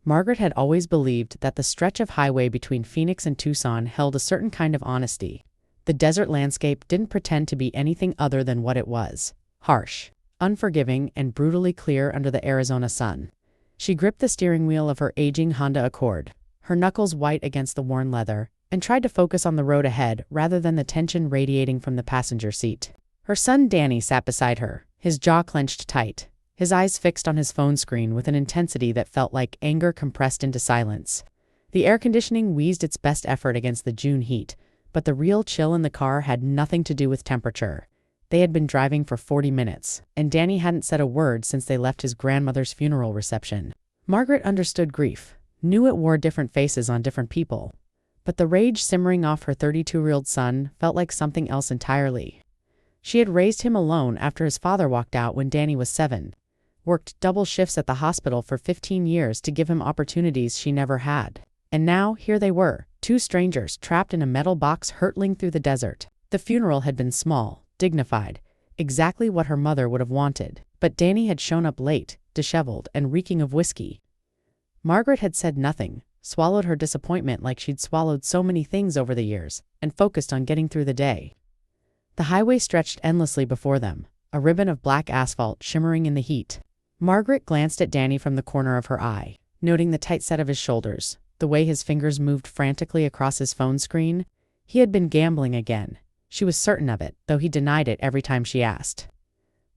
Margaret had always believed that the stretch of highway between Phoenix and Tucson held a certain kind of honesty. The desert landscape didn't pretend to be anything other than what it was: harsh, unforgiving, and brutally clear under the Arizona sun. She gripped the steering wheel of her aging Honda Accord, her knuckles white against the worn leather, and tried to focus on the road ahead rather than the tension radiating from the passenger seat. Her son Danny sat beside her, his jaw clenched tight, his eyes fixed on his phone screen with an intensity that felt like anger compressed into silence. The air conditioning wheezed its best effort against the June heat, but the real chill in the car had nothing to do with temperature. They had been driving for 40 minutes, and Danny hadn't said a word since they left his grandmother's funeral reception. Margaret understood grief, knew it wore different faces on different people. But the rage simmering off her 32-year-old son felt like something else entirely. She had raised him alone after his father walked out when Danny was 7, worked double shifts at the hospital for 15 years to give him opportunities she never had. And now, here they were, two strangers trapped in a metal box hurtling through the desert. The funeral had been small, dignified, exactly what her mother would have wanted. But Danny had shown up late, disheveled, and reeking of whiskey. Margaret had said nothing, swallowed her disappointment like she'd swallowed so many things over the years, and focused on getting through the day. The highway stretched endlessly before them, a ribbon of black asphalt shimmering in the heat. Margaret glanced at Danny from the corner of her eye, noting the tight set of his shoulders, the way his fingers moved frantically across his phone screen. He had been gambling again. She was certain of it, though he denied it every time she asked.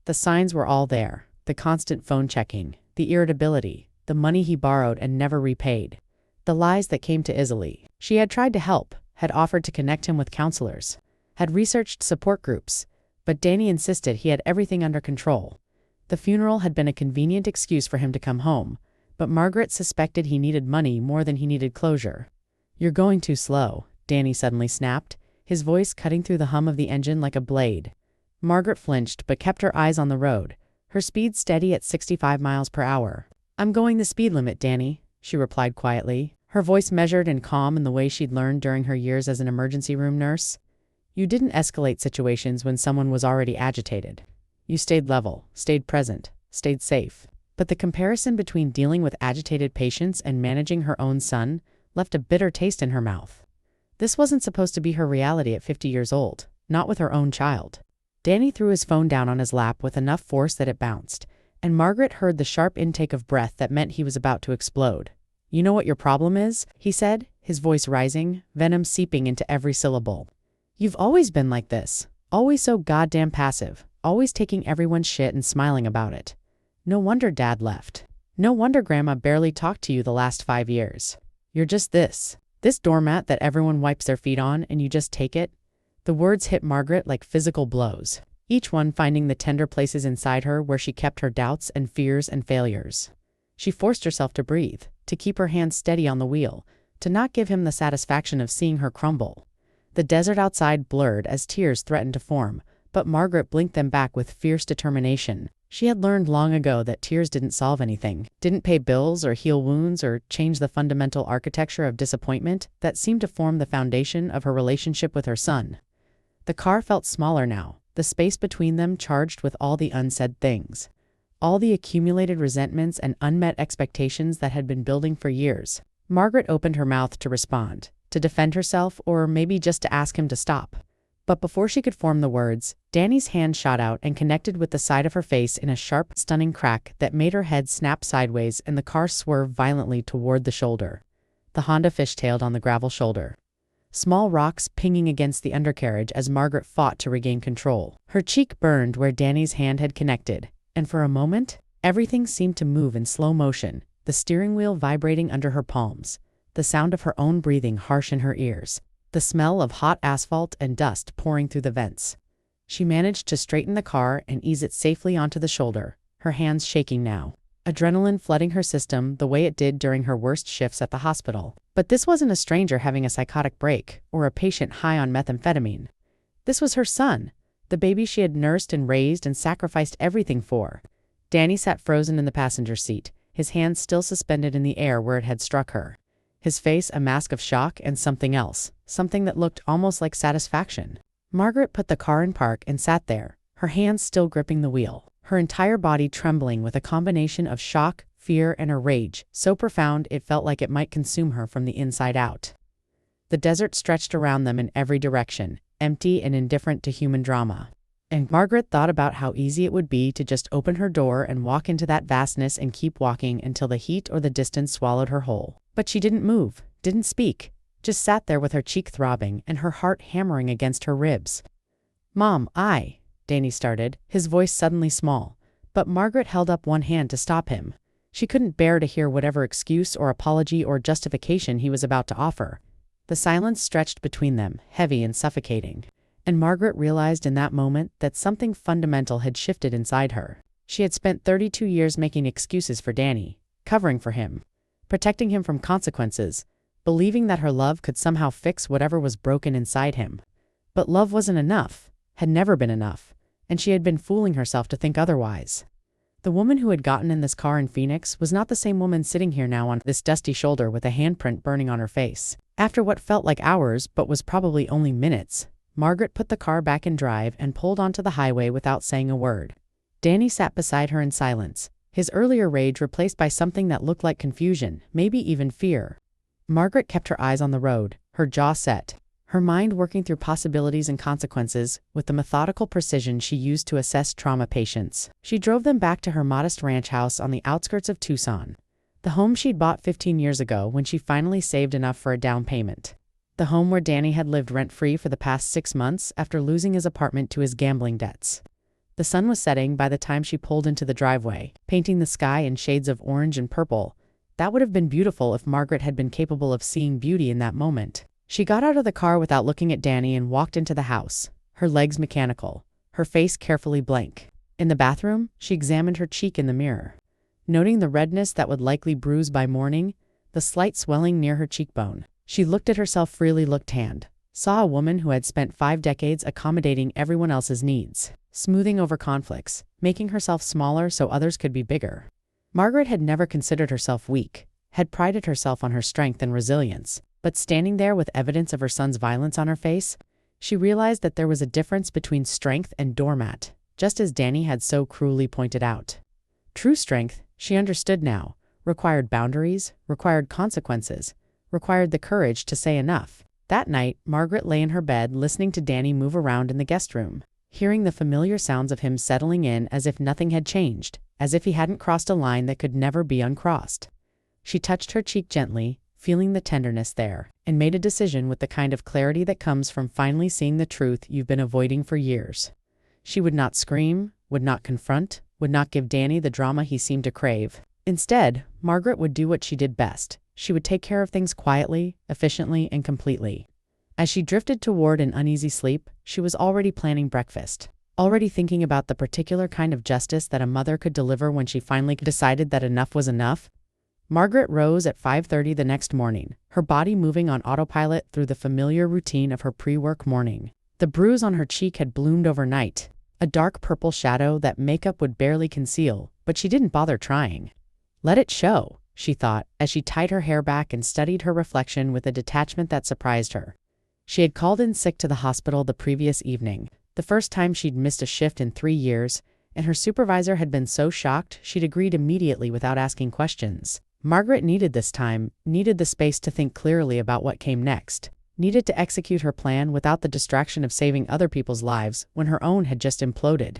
The signs were all there: the constant phone checking, the irritability, the money he borrowed and never repaid, the lies that came too easily. She had tried to help, had offered to connect him with counselors, had researched support groups, but Danny insisted he had everything under control. The funeral had been a convenient excuse for him to come home, but Margaret suspected he needed money more than he needed closure. "You're going too slow," Danny suddenly snapped, his voice cutting through the hum of the engine like a blade. Margaret flinched but kept her eyes on the road, her speed steady at 65 miles per hour. "I'm going the speed limit, Danny," she replied quietly, her voice measured and calm in the way she'd learned during her years as an emergency room nurse. "You didn't escalate situations when someone was already agitated. You stayed level, stayed present, stayed safe." But the comparison between dealing with agitated patients and managing her own son left a bitter taste in her mouth. This wasn't supposed to be her reality at 50 years old, not with her own child. Danny threw his phone down on his lap with enough force that it bounced, and Margaret heard the sharp intake of breath that meant he was about to explode. "You know what your problem is?" he said, his voice rising, venom seeping into every syllable. "You've always been like this, always so goddamn passive, always taking everyone's shit and smiling about it. No wonder Dad left. No wonder Grandma barely talked to you the last 5 years. You're just this doormat that everyone wipes their feet on and you just take it." The words hit Margaret like physical blows, each one finding the tender places inside her where she kept her doubts and fears and failures. She forced herself to breathe, to keep her hands steady on the wheel, to not give him the satisfaction of seeing her crumble. The desert outside blurred as tears threatened to form, but Margaret blinked them back with fierce determination. She had learned long ago that tears didn't solve anything, didn't pay bills or heal wounds or change the fundamental architecture of disappointment that seemed to form the foundation of her relationship with her son. The car felt smaller now, the space between them charged with all the unsaid things, all the accumulated resentments and unmet expectations that had been building for years. Margaret opened her mouth to respond, to defend herself, or maybe just to ask him to stop. But before she could form the words, Danny's hand shot out and connected with the side of her face in a sharp, stunning crack that made her head snap sideways and the car swerve violently toward the shoulder. The Honda fishtailed on the gravel shoulder, small rocks pinging against the undercarriage as Margaret fought to regain control. Her cheek burned where Danny's hand had connected, and for a moment, everything seemed to move in slow motion, the steering wheel vibrating under her palms, the sound of her own breathing harsh in her ears, the smell of hot asphalt and dust pouring through the vents. She managed to straighten the car and ease it safely onto the shoulder, her hands shaking now, adrenaline flooding her system the way it did during her worst shifts at the hospital. But this wasn't a stranger having a psychotic break or a patient high on methamphetamine. This was her son, the baby she had nursed and raised and sacrificed everything for. Danny sat frozen in the passenger seat, his hands still suspended in the air where it had struck her. His face a mask of shock and something else, something that looked almost like satisfaction. Margaret put the car in park and sat there, her hands still gripping the wheel, her entire body trembling with a combination of shock, fear, and her rage, so profound it felt like it might consume her from the inside out. The desert stretched around them in every direction, empty and indifferent to human drama. And Margaret thought about how easy it would be to just open her door and walk into that vastness and keep walking until the heat or the distance swallowed her whole. But she didn't move, didn't speak, just sat there with her cheek throbbing and her heart hammering against her ribs. "Mom, Danny started, his voice suddenly small, but Margaret held up one hand to stop him. She couldn't bear to hear whatever excuse or apology or justification he was about to offer. The silence stretched between them, heavy and suffocating. And Margaret realized in that moment that something fundamental had shifted inside her. She had spent 32 years making excuses for Danny, covering for him, protecting him from consequences, believing that her love could somehow fix whatever was broken inside him. But love wasn't enough, had never been enough, and she had been fooling herself to think otherwise. The woman who had gotten in this car in Phoenix was not the same woman sitting here now on this dusty shoulder with a handprint burning on her face. After what felt like hours but was probably only minutes, Margaret put the car back in drive and pulled onto the highway without saying a word. Danny sat beside her in silence, his earlier rage replaced by something that looked like confusion, maybe even fear. Margaret kept her eyes on the road, her jaw set, her mind working through possibilities and consequences with the methodical precision she used to assess trauma patients. She drove them back to her modest ranch house on the outskirts of Tucson, the home she'd bought 15 years ago when she finally saved enough for a down payment. The home where Danny had lived rent-free for the past 6 months after losing his apartment to his gambling debts. The sun was setting by the time she pulled into the driveway, painting the sky in shades of orange and purple. That would have been beautiful if Margaret had been capable of seeing beauty in that moment. She got out of the car without looking at Danny and walked into the house, her legs mechanical, her face carefully blank. In the bathroom, she examined her cheek in the mirror, noting the redness that would likely bruise by morning, the slight swelling near her cheekbone. She looked at herself freely tanned, saw a woman who had spent 5 decades accommodating everyone else's needs, smoothing over conflicts, making herself smaller so others could be bigger. Margaret had never considered herself weak, had prided herself on her strength and resilience, but standing there with evidence of her son's violence on her face, she realized that there was a difference between strength and doormat, just as Danny had so cruelly pointed out. True strength, she understood now, required boundaries, required consequences, required the courage to say enough. That night, Margaret lay in her bed listening to Danny move around in the guest room, hearing the familiar sounds of him settling in as if nothing had changed, as if he hadn't crossed a line that could never be uncrossed. She touched her cheek gently, feeling the tenderness there, and made a decision with the kind of clarity that comes from finally seeing the truth you've been avoiding for years. She would not scream, would not confront, would not give Danny the drama he seemed to crave. Instead, Margaret would do what she did best. She would take care of things quietly, efficiently, and completely. As she drifted toward an uneasy sleep, she was already planning breakfast, already thinking about the particular kind of justice that a mother could deliver when she finally decided that enough was enough. Margaret rose at 5:30 the next morning, her body moving on autopilot through the familiar routine of her pre-work morning. The bruise on her cheek had bloomed overnight, a dark purple shadow that makeup would barely conceal, but she didn't bother trying. Let it show, she thought, as she tied her hair back and studied her reflection with a detachment that surprised her. She had called in sick to the hospital the previous evening, the first time she'd missed a shift in 3 years, and her supervisor had been so shocked she'd agreed immediately without asking questions. Margaret needed this time, needed the space to think clearly about what came next, needed to execute her plan without the distraction of saving other people's lives when her own had just imploded.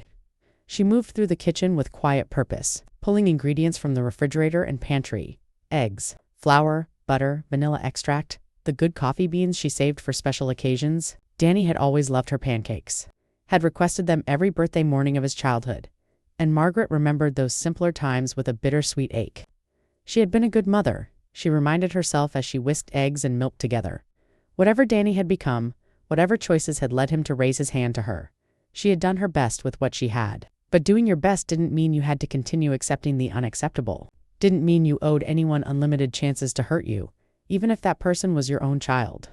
She moved through the kitchen with quiet purpose, pulling ingredients from the refrigerator and pantry: eggs, flour, butter, vanilla extract, the good coffee beans she saved for special occasions. Danny had always loved her pancakes, had requested them every birthday morning of his childhood, and Margaret remembered those simpler times with a bittersweet ache. She had been a good mother, she reminded herself as she whisked eggs and milk together. Whatever Danny had become, whatever choices had led him to raise his hand to her, she had done her best with what she had. But doing your best didn't mean you had to continue accepting the unacceptable. Didn't mean you owed anyone unlimited chances to hurt you, even if that person was your own child.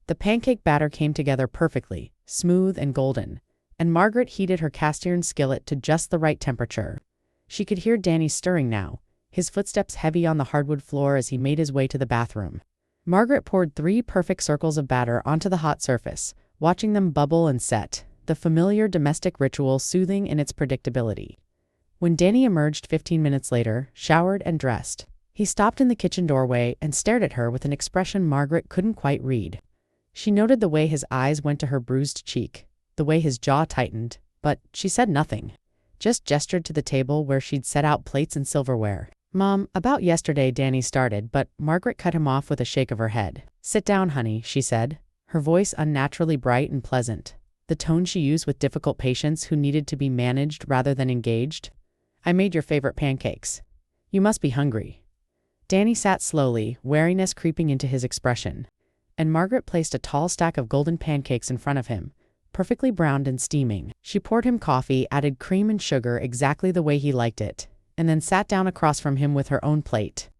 The pancake batter came together perfectly, smooth and golden, and Margaret heated her cast-iron skillet to just the right temperature. She could hear Danny stirring now, his footsteps heavy on the hardwood floor as he made his way to the bathroom. Margaret poured 3 perfect circles of batter onto the hot surface, watching them bubble and set, the familiar domestic ritual soothing in its predictability. When Danny emerged 15 minutes later, showered and dressed, he stopped in the kitchen doorway and stared at her with an expression Margaret couldn't quite read. She noted the way his eyes went to her bruised cheek, the way his jaw tightened, but she said nothing, just gestured to the table where she'd set out plates and silverware. "Mom, about yesterday," Danny started, but Margaret cut him off with a shake of her head. "Sit down, honey," she said, her voice unnaturally bright and pleasant, the tone she used with difficult patients who needed to be managed rather than engaged. "I made your favorite pancakes. You must be hungry." Danny sat slowly, wariness creeping into his expression, and Margaret placed a tall stack of golden pancakes in front of him, perfectly browned and steaming. She poured him coffee, added cream and sugar exactly the way he liked it, and then sat down across from him with her own plate.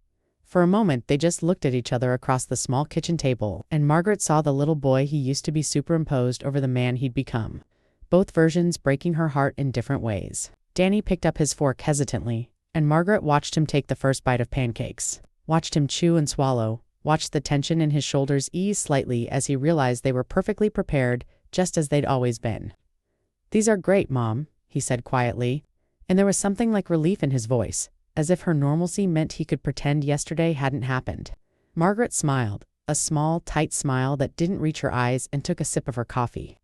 For a moment, they just looked at each other across the small kitchen table, and Margaret saw the little boy he used to be superimposed over the man he'd become, both versions breaking her heart in different ways. Danny picked up his fork hesitantly, and Margaret watched him take the first bite of pancakes, watched him chew and swallow, watched the tension in his shoulders ease slightly as he realized they were perfectly prepared, just as they'd always been. "These are great, Mom," he said quietly, and there was something like relief in his voice, as if her normalcy meant he could pretend yesterday hadn't happened. Margaret smiled, a small, tight smile that didn't reach her eyes, and took a sip of her coffee.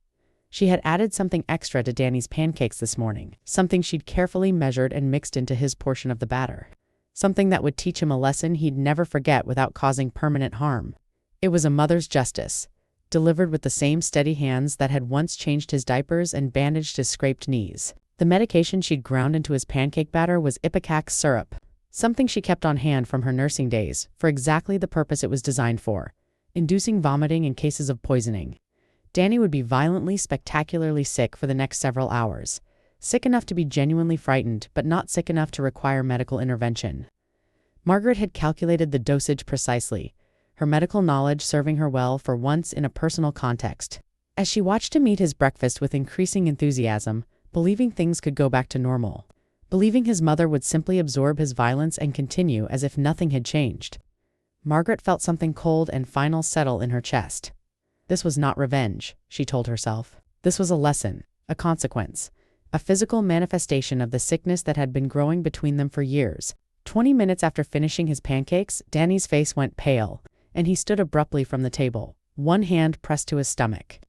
She had added something extra to Danny's pancakes this morning, something she'd carefully measured and mixed into his portion of the batter. Something that would teach him a lesson he'd never forget without causing permanent harm. It was a mother's justice, delivered with the same steady hands that had once changed his diapers and bandaged his scraped knees. The medication she'd ground into his pancake batter was ipecac syrup, something she kept on hand from her nursing days for exactly the purpose it was designed for, inducing vomiting in cases of poisoning. Danny would be violently, spectacularly sick for the next several hours, sick enough to be genuinely frightened, but not sick enough to require medical intervention. Margaret had calculated the dosage precisely, her medical knowledge serving her well for once in a personal context. As she watched him eat his breakfast with increasing enthusiasm, believing things could go back to normal, believing his mother would simply absorb his violence and continue as if nothing had changed, Margaret felt something cold and final settle in her chest. This was not revenge, she told herself. This was a lesson, a consequence, a physical manifestation of the sickness that had been growing between them for years. 20 minutes after finishing his pancakes, Danny's face went pale, and he stood abruptly from the table, one hand pressed to his stomach.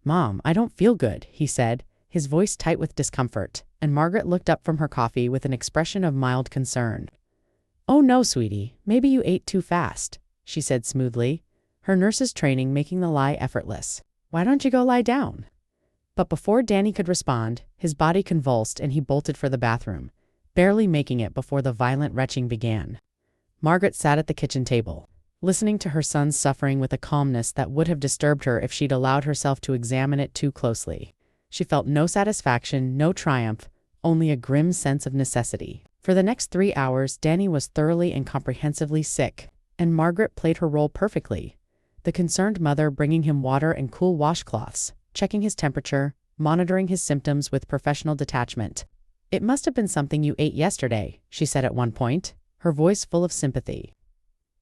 "Mom, I don't feel good," he said, his voice tight with discomfort, and Margaret looked up from her coffee with an expression of mild concern. "Oh no, sweetie, maybe you ate too fast," she said smoothly, her nurse's training making the lie effortless. "Why don't you go lie down?" But before Danny could respond, his body convulsed and he bolted for the bathroom, barely making it before the violent retching began. Margaret sat at the kitchen table, listening to her son's suffering with a calmness that would have disturbed her if she'd allowed herself to examine it too closely. She felt no satisfaction, no triumph, only a grim sense of necessity. For the next 3 hours, Danny was thoroughly and comprehensively sick, and Margaret played her role perfectly, the concerned mother bringing him water and cool washcloths, checking his temperature, monitoring his symptoms with professional detachment. "It must have been something you ate yesterday," she said at one point, her voice full of sympathy.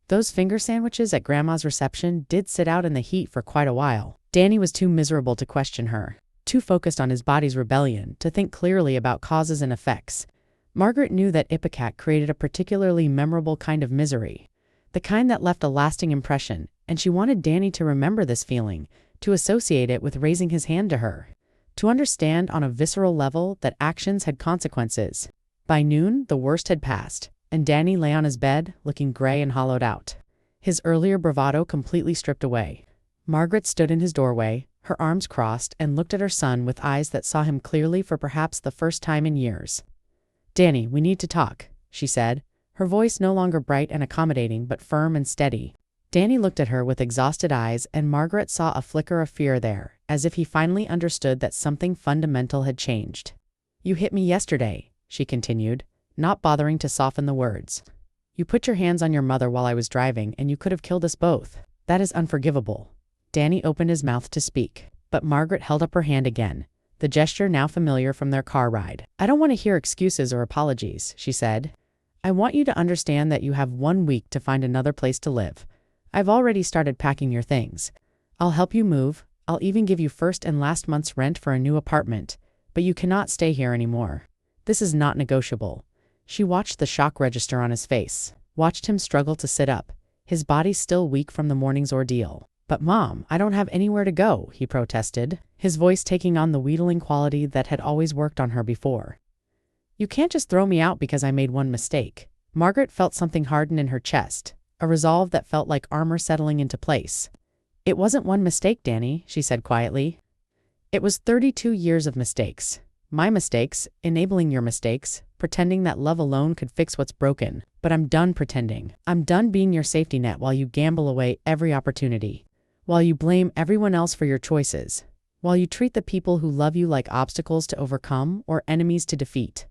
"Those finger sandwiches at Grandma's reception did sit out in the heat for quite a while." Danny was too miserable to question her, too focused on his body's rebellion to think clearly about causes and effects. Margaret knew that ipecac created a particularly memorable kind of misery, the kind that left a lasting impression, and she wanted Danny to remember this feeling, to associate it with raising his hand to her, to understand on a visceral level that actions had consequences. By noon, the worst had passed, and Danny lay on his bed, looking gray and hollowed out, his earlier bravado completely stripped away. Margaret stood in his doorway, her arms crossed, and looked at her son with eyes that saw him clearly for perhaps the first time in years. "Danny, we need to talk," she said, her voice no longer bright and accommodating but firm and steady. Danny looked at her with exhausted eyes, and Margaret saw a flicker of fear there, as if he finally understood that something fundamental had changed. "You hit me yesterday," she continued, not bothering to soften the words. "You put your hands on your mother while I was driving, and you could have killed us both. That is unforgivable." Danny opened his mouth to speak, but Margaret held up her hand again, the gesture now familiar from their car ride. "I don't want to hear excuses or apologies," she said. "I want you to understand that you have 1 week to find another place to live. I've already started packing your things. I'll help you move. I'll even give you first and last month's rent for a new apartment, but you cannot stay here anymore. This is not negotiable. She watched the shock register on his face, watched him struggle to sit up, his body still weak from the morning's ordeal. But Mom, I don't have anywhere to go, he protested, his voice taking on the wheedling quality that had always worked on her before. You can't just throw me out because I made one mistake. Margaret felt something harden in her chest, a resolve that felt like armor settling into place. It wasn't one mistake, Danny, she said quietly. It was 32 years of mistakes. My mistakes, enabling your mistakes, pretending that love alone could fix what's broken. But I'm done pretending. I'm done being your safety net while you gamble away every opportunity. While you blame everyone else for your choices. While you treat the people who love you like obstacles to overcome or enemies to defeat.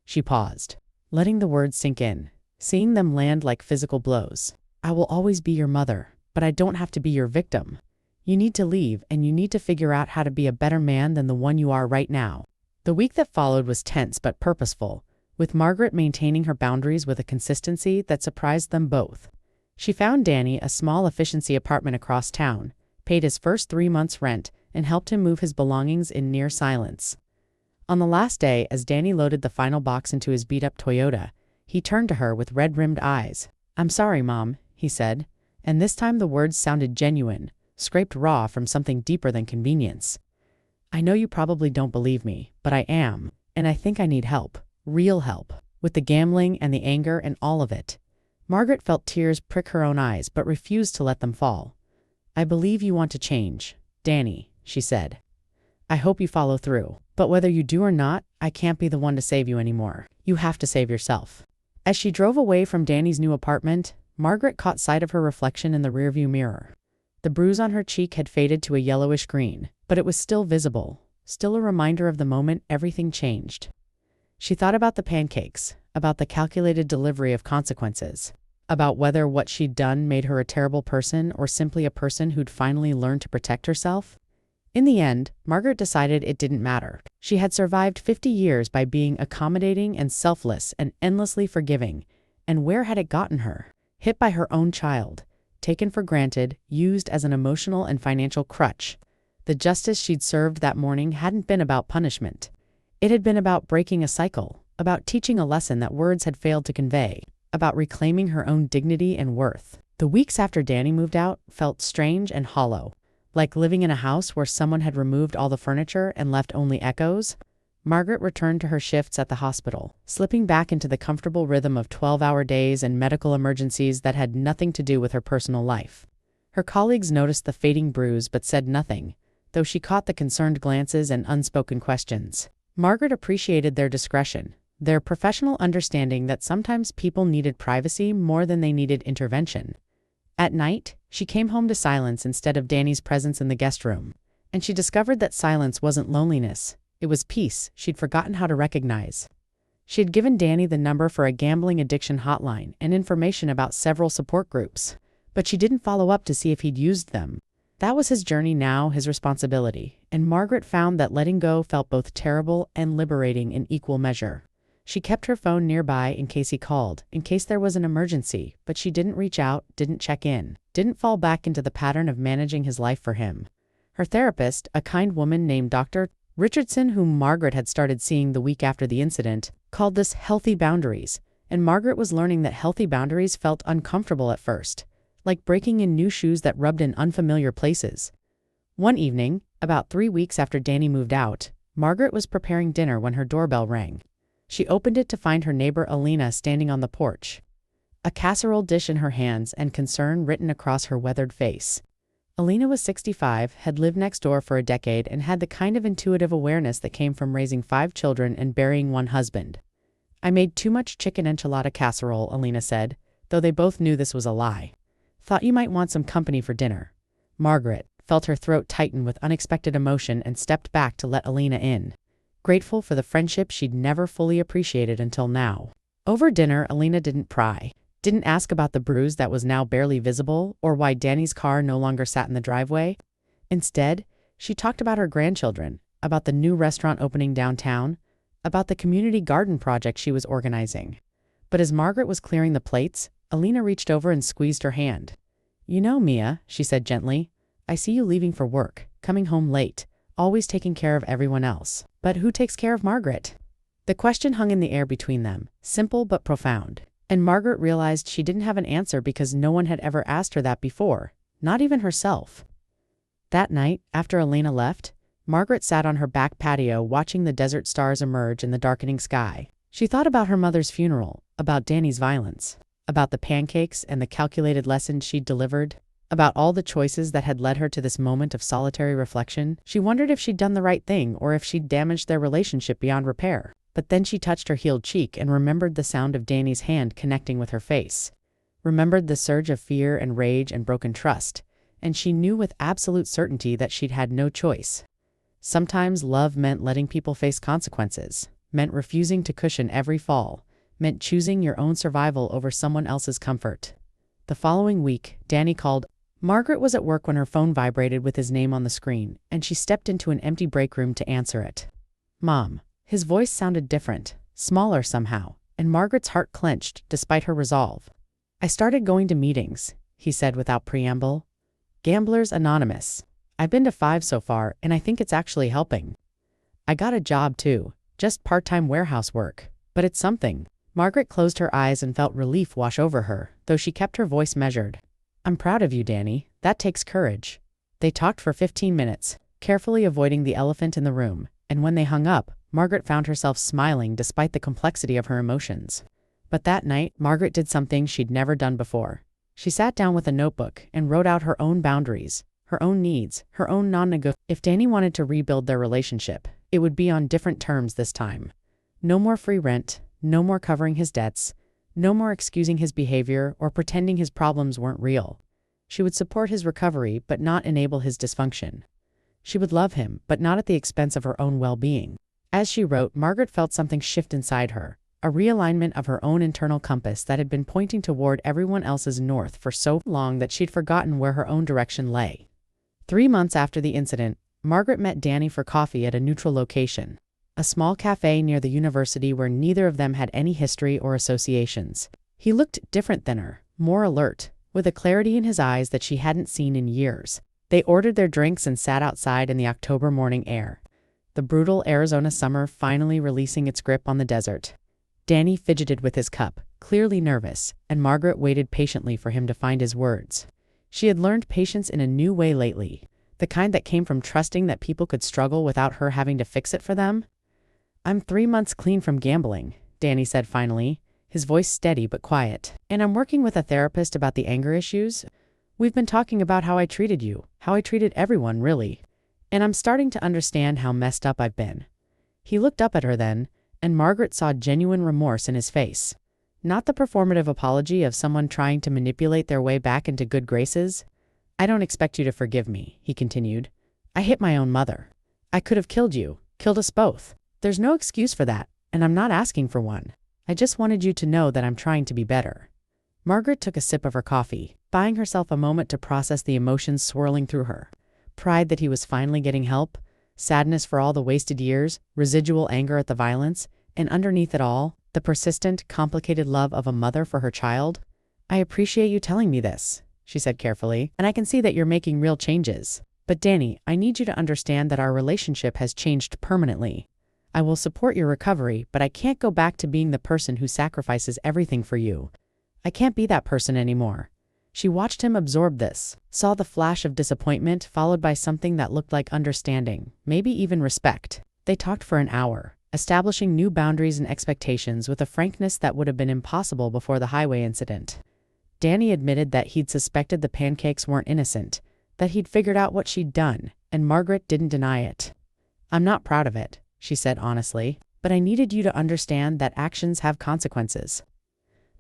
She paused, letting the words sink in, seeing them land like physical blows. I will always be your mother, but I don't have to be your victim. You need to leave, and you need to figure out how to be a better man than the one you are right now. The week that followed was tense but purposeful, with Margaret maintaining her boundaries with a consistency that surprised them both. She found Danny a small efficiency apartment across town, paid his first 3 months' rent, and helped him move his belongings in near silence. On the last day, as Danny loaded the final box into his beat-up Toyota, he turned to her with red-rimmed eyes. I'm sorry, Mom, he said, and this time the words sounded genuine, scraped raw from something deeper than convenience. I know you probably don't believe me, but I am, and I think I need help, real help, with the gambling and the anger and all of it. Margaret felt tears prick her own eyes but refused to let them fall. I believe you want to change, Danny, she said. I hope you follow through, but whether you do or not, I can't be the one to save you anymore. You have to save yourself. As she drove away from Danny's new apartment, Margaret caught sight of her reflection in the rearview mirror. The bruise on her cheek had faded to a yellowish green, but it was still visible, still a reminder of the moment everything changed. She thought about the pancakes, about the calculated delivery of consequences, about whether what she'd done made her a terrible person or simply a person who'd finally learned to protect herself. In the end, Margaret decided it didn't matter. She had survived 50 years by being accommodating and selfless and endlessly forgiving, and where had it gotten her? Hit by her own child, taken for granted, used as an emotional and financial crutch. The justice she'd served that morning hadn't been about punishment. It had been about breaking a cycle, about teaching a lesson that words had failed to convey, about reclaiming her own dignity and worth. The weeks after Danny moved out felt strange and hollow, like living in a house where someone had removed all the furniture and left only echoes. Margaret returned to her shifts at the hospital, slipping back into the comfortable rhythm of 12-hour days and medical emergencies that had nothing to do with her personal life. Her colleagues noticed the fading bruise but said nothing, though she caught the concerned glances and unspoken questions. Margaret appreciated their discretion, their professional understanding that sometimes people needed privacy more than they needed intervention. At night, she came home to silence instead of Danny's presence in the guest room, and she discovered that silence wasn't loneliness, it was peace she'd forgotten how to recognize. She had given Danny the number for a gambling addiction hotline and information about several support groups, but she didn't follow up to see if he'd used them. That was his journey now, his responsibility, and Margaret found that letting go felt both terrible and liberating in equal measure. She kept her phone nearby in case he called, in case there was an emergency, but she didn't reach out, didn't check in, didn't fall back into the pattern of managing his life for him. Her therapist, a kind woman named Dr. Richardson, whom Margaret had started seeing the week after the incident, called this healthy boundaries, and Margaret was learning that healthy boundaries felt uncomfortable at first, like breaking in new shoes that rubbed in unfamiliar places. One evening, about 3 weeks after Danny moved out, Margaret was preparing dinner when her doorbell rang. She opened it to find her neighbor Alina standing on the porch, a casserole dish in her hands and concern written across her weathered face. Alina was 65, had lived next door for a decade, and had the kind of intuitive awareness that came from raising 5 children and burying one husband. I made too much chicken enchilada casserole, Alina said, though they both knew this was a lie. Thought you might want some company for dinner. Margaret felt her throat tighten with unexpected emotion and stepped back to let Alina in, grateful for the friendship she'd never fully appreciated until now. Over dinner, Alina didn't pry, didn't ask about the bruise that was now barely visible or why Danny's car no longer sat in the driveway. Instead, she talked about her grandchildren, about the new restaurant opening downtown, about the community garden project she was organizing. But as Margaret was clearing the plates, Alina reached over and squeezed her hand. You know, Mia, she said gently, I see you leaving for work, coming home late, always taking care of everyone else. But who takes care of Margaret? The question hung in the air between them, simple but profound. And Margaret realized she didn't have an answer because no one had ever asked her that before, not even herself. That night, after Elena left, Margaret sat on her back patio watching the desert stars emerge in the darkening sky. She thought about her mother's funeral, about Danny's violence, about the pancakes and the calculated lessons she'd delivered, about all the choices that had led her to this moment of solitary reflection. She wondered if she'd done the right thing or if she'd damaged their relationship beyond repair. But then she touched her healed cheek and remembered the sound of Danny's hand connecting with her face. Remembered the surge of fear and rage and broken trust, and she knew with absolute certainty that she'd had no choice. Sometimes love meant letting people face consequences, meant refusing to cushion every fall, meant choosing your own survival over someone else's comfort. The following week, Danny called. Margaret was at work when her phone vibrated with his name on the screen, and she stepped into an empty break room to answer it. Mom. His voice sounded different, smaller somehow, and Margaret's heart clenched despite her resolve. I started going to meetings, he said without preamble. Gamblers Anonymous. I've been to 5 so far, and I think it's actually helping. I got a job too, just part-time warehouse work, but it's something. Margaret closed her eyes and felt relief wash over her, though she kept her voice measured. I'm proud of you, Danny. That takes courage. They talked for 15 minutes, carefully avoiding the elephant in the room, and when they hung up, Margaret found herself smiling despite the complexity of her emotions. But that night, Margaret did something she'd never done before. She sat down with a notebook and wrote out her own boundaries, her own needs, her own non-negotiables. If Danny wanted to rebuild their relationship, it would be on different terms this time. No more free rent, no more covering his debts, no more excusing his behavior or pretending his problems weren't real. She would support his recovery but not enable his dysfunction. She would love him, but not at the expense of her own well-being. As she wrote, Margaret felt something shift inside her, a realignment of her own internal compass that had been pointing toward everyone else's north for so long that she'd forgotten where her own direction lay. 3 months after the incident, Margaret met Danny for coffee at a neutral location, a small cafe near the university where neither of them had any history or associations. He looked different than her, more alert, with a clarity in his eyes that she hadn't seen in years. They ordered their drinks and sat outside in the October morning air, the brutal Arizona summer finally releasing its grip on the desert. Danny fidgeted with his cup, clearly nervous, and Margaret waited patiently for him to find his words. She had learned patience in a new way lately, the kind that came from trusting that people could struggle without her having to fix it for them. I'm 3 months clean from gambling, Danny said finally, his voice steady but quiet. And I'm working with a therapist about the anger issues. We've been talking about how I treated you, how I treated everyone, really. And I'm starting to understand how messed up I've been. He looked up at her then, and Margaret saw genuine remorse in his face. Not the performative apology of someone trying to manipulate their way back into good graces. I don't expect you to forgive me, he continued. I hit my own mother. I could have killed you, killed us both. There's no excuse for that, and I'm not asking for one. I just wanted you to know that I'm trying to be better. Margaret took a sip of her coffee, buying herself a moment to process the emotions swirling through her. Pride that he was finally getting help, sadness for all the wasted years, residual anger at the violence, and underneath it all, the persistent, complicated love of a mother for her child. I appreciate you telling me this, she said carefully, and I can see that you're making real changes. But Danny, I need you to understand that our relationship has changed permanently. I will support your recovery, but I can't go back to being the person who sacrifices everything for you. I can't be that person anymore. She watched him absorb this, saw the flash of disappointment followed by something that looked like understanding, maybe even respect. They talked for an hour, establishing new boundaries and expectations with a frankness that would have been impossible before the highway incident. Danny admitted that he'd suspected the pancakes weren't innocent, that he'd figured out what she'd done, and Margaret didn't deny it. I'm not proud of it, she said honestly, but I needed you to understand that actions have consequences.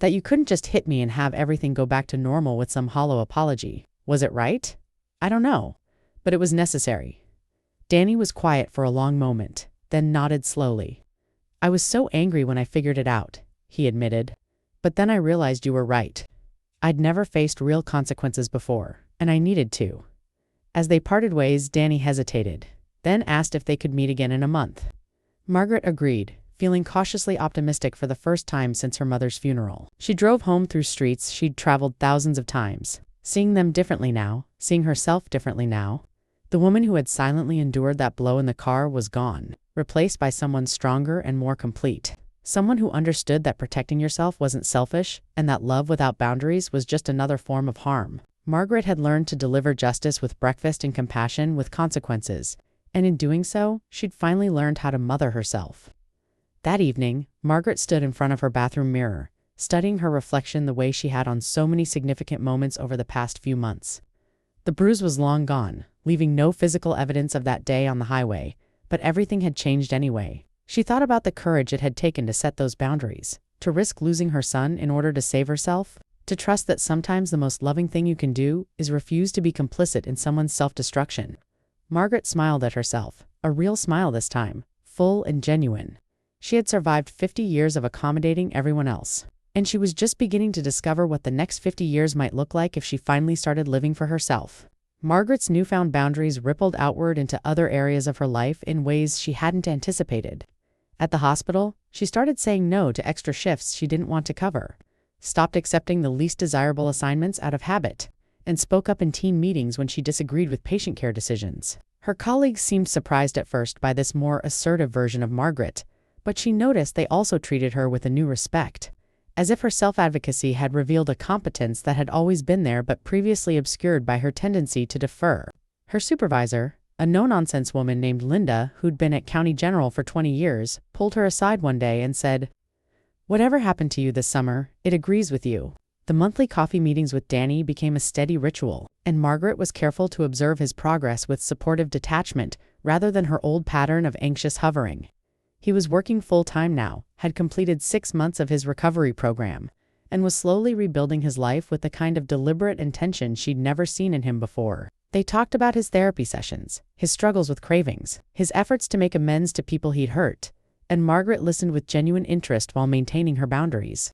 That you couldn't just hit me and have everything go back to normal with some hollow apology. Was it right? I don't know, but it was necessary. Danny was quiet for a long moment, then nodded slowly. I was so angry when I figured it out, he admitted. But then I realized you were right. I'd never faced real consequences before, and I needed to. As they parted ways, Danny hesitated, then asked if they could meet again in a month. Margaret agreed, feeling cautiously optimistic for the first time since her mother's funeral. She drove home through streets she'd traveled thousands of times, seeing them differently now, seeing herself differently now. The woman who had silently endured that blow in the car was gone, replaced by someone stronger and more complete. Someone who understood that protecting yourself wasn't selfish and that love without boundaries was just another form of harm. Margaret had learned to deliver justice with breakfast and compassion with consequences, and in doing so, she'd finally learned how to mother herself. That evening, Margaret stood in front of her bathroom mirror, studying her reflection the way she had on so many significant moments over the past few months. The bruise was long gone, leaving no physical evidence of that day on the highway, but everything had changed anyway. She thought about the courage it had taken to set those boundaries, to risk losing her son in order to save herself, to trust that sometimes the most loving thing you can do is refuse to be complicit in someone's self-destruction. Margaret smiled at herself, a real smile this time, full and genuine. She had survived 50 years of accommodating everyone else, and she was just beginning to discover what the next 50 years might look like if she finally started living for herself. Margaret's newfound boundaries rippled outward into other areas of her life in ways she hadn't anticipated. At the hospital, she started saying no to extra shifts she didn't want to cover, stopped accepting the least desirable assignments out of habit, and spoke up in team meetings when she disagreed with patient care decisions. Her colleagues seemed surprised at first by this more assertive version of Margaret, but she noticed they also treated her with a new respect, as if her self-advocacy had revealed a competence that had always been there but previously obscured by her tendency to defer. Her supervisor, a no-nonsense woman named Linda who'd been at County General for 20 years, pulled her aside one day and said, "Whatever happened to you this summer, it agrees with you." The monthly coffee meetings with Danny became a steady ritual, and Margaret was careful to observe his progress with supportive detachment rather than her old pattern of anxious hovering. He was working full-time now, had completed 6 months of his recovery program, and was slowly rebuilding his life with the kind of deliberate intention she'd never seen in him before. They talked about his therapy sessions, his struggles with cravings, his efforts to make amends to people he'd hurt, and Margaret listened with genuine interest while maintaining her boundaries.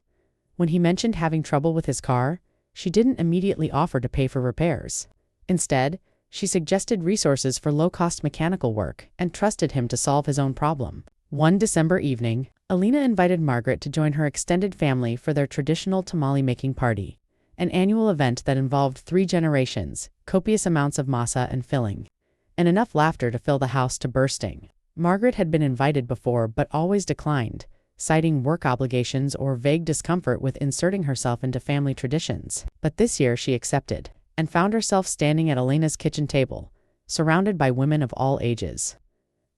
When he mentioned having trouble with his car, she didn't immediately offer to pay for repairs. Instead, she suggested resources for low-cost mechanical work and trusted him to solve his own problem. One December evening, Alina invited Margaret to join her extended family for their traditional tamale-making party, an annual event that involved 3 generations, copious amounts of masa and filling, and enough laughter to fill the house to bursting. Margaret had been invited before but always declined, citing work obligations or vague discomfort with inserting herself into family traditions. But this year she accepted, and found herself standing at Elena's kitchen table, surrounded by women of all ages.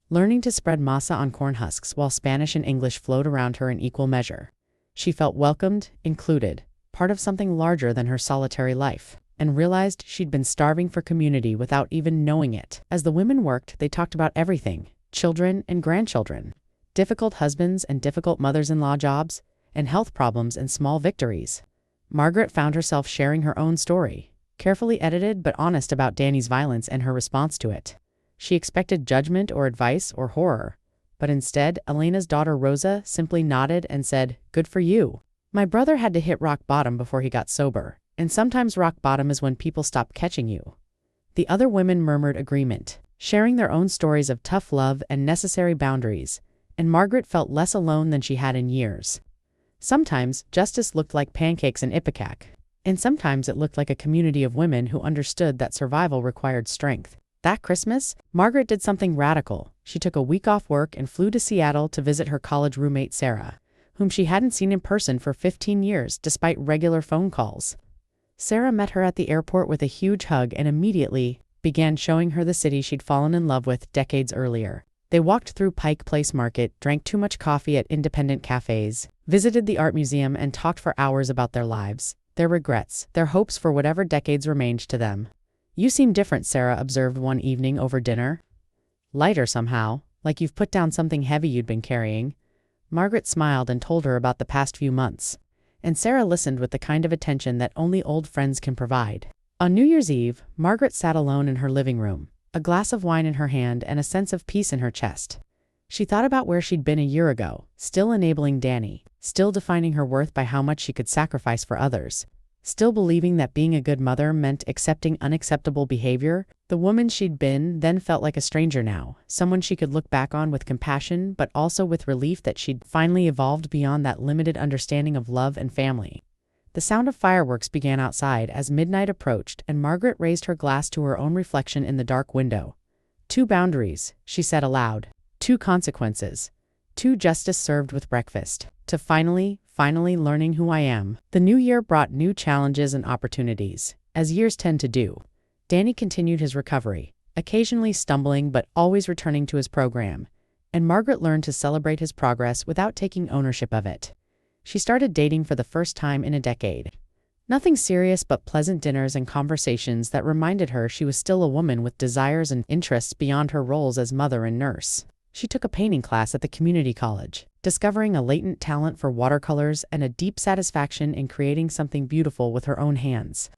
Learning to spread masa on corn husks while Spanish and English flowed around her in equal measure. She felt welcomed, included, part of something larger than her solitary life, and realized she'd been starving for community without even knowing it. As the women worked, they talked about everything: children and grandchildren, difficult husbands and difficult mothers-in-law jobs, and health problems and small victories. Margaret found herself sharing her own story, carefully edited but honest about Danny's violence and her response to it. She expected judgment or advice or horror, but instead, Elena's daughter Rosa simply nodded and said, "Good for you. My brother had to hit rock bottom before he got sober, and sometimes rock bottom is when people stop catching you." The other women murmured agreement, sharing their own stories of tough love and necessary boundaries, and Margaret felt less alone than she had in years. Sometimes, justice looked like pancakes and ipecac, and sometimes it looked like a community of women who understood that survival required strength. That Christmas, Margaret did something radical. She took a week off work and flew to Seattle to visit her college roommate Sarah, whom she hadn't seen in person for 15 years despite regular phone calls. Sarah met her at the airport with a huge hug and immediately began showing her the city she'd fallen in love with decades earlier. They walked through Pike Place Market, drank too much coffee at independent cafes, visited the art museum, and talked for hours about their lives, their regrets, their hopes for whatever decades remained to them. "You seem different," Sarah observed one evening over dinner. "Lighter somehow, like you've put down something heavy you'd been carrying." Margaret smiled and told her about the past few months, and Sarah listened with the kind of attention that only old friends can provide. On New Year's Eve, Margaret sat alone in her living room, a glass of wine in her hand and a sense of peace in her chest. She thought about where she'd been a year ago, still enabling Danny, still defining her worth by how much she could sacrifice for others, still believing that being a good mother meant accepting unacceptable behavior. The woman she'd been then felt like a stranger now, someone she could look back on with compassion but also with relief that she'd finally evolved beyond that limited understanding of love and family. The sound of fireworks began outside as midnight approached, and Margaret raised her glass to her own reflection in the dark window. "Two boundaries," she said aloud. 2 consequences. 2 justice served with breakfast. To finally learning who I am. The new year brought new challenges and opportunities, as years tend to do. Danny continued his recovery, occasionally stumbling but always returning to his program, and Margaret learned to celebrate his progress without taking ownership of it. She started dating for the first time in a decade. Nothing serious but pleasant dinners and conversations that reminded her she was still a woman with desires and interests beyond her roles as mother and nurse. She took a painting class at the community college, discovering a latent talent for watercolors and a deep satisfaction in creating something beautiful with her own hands.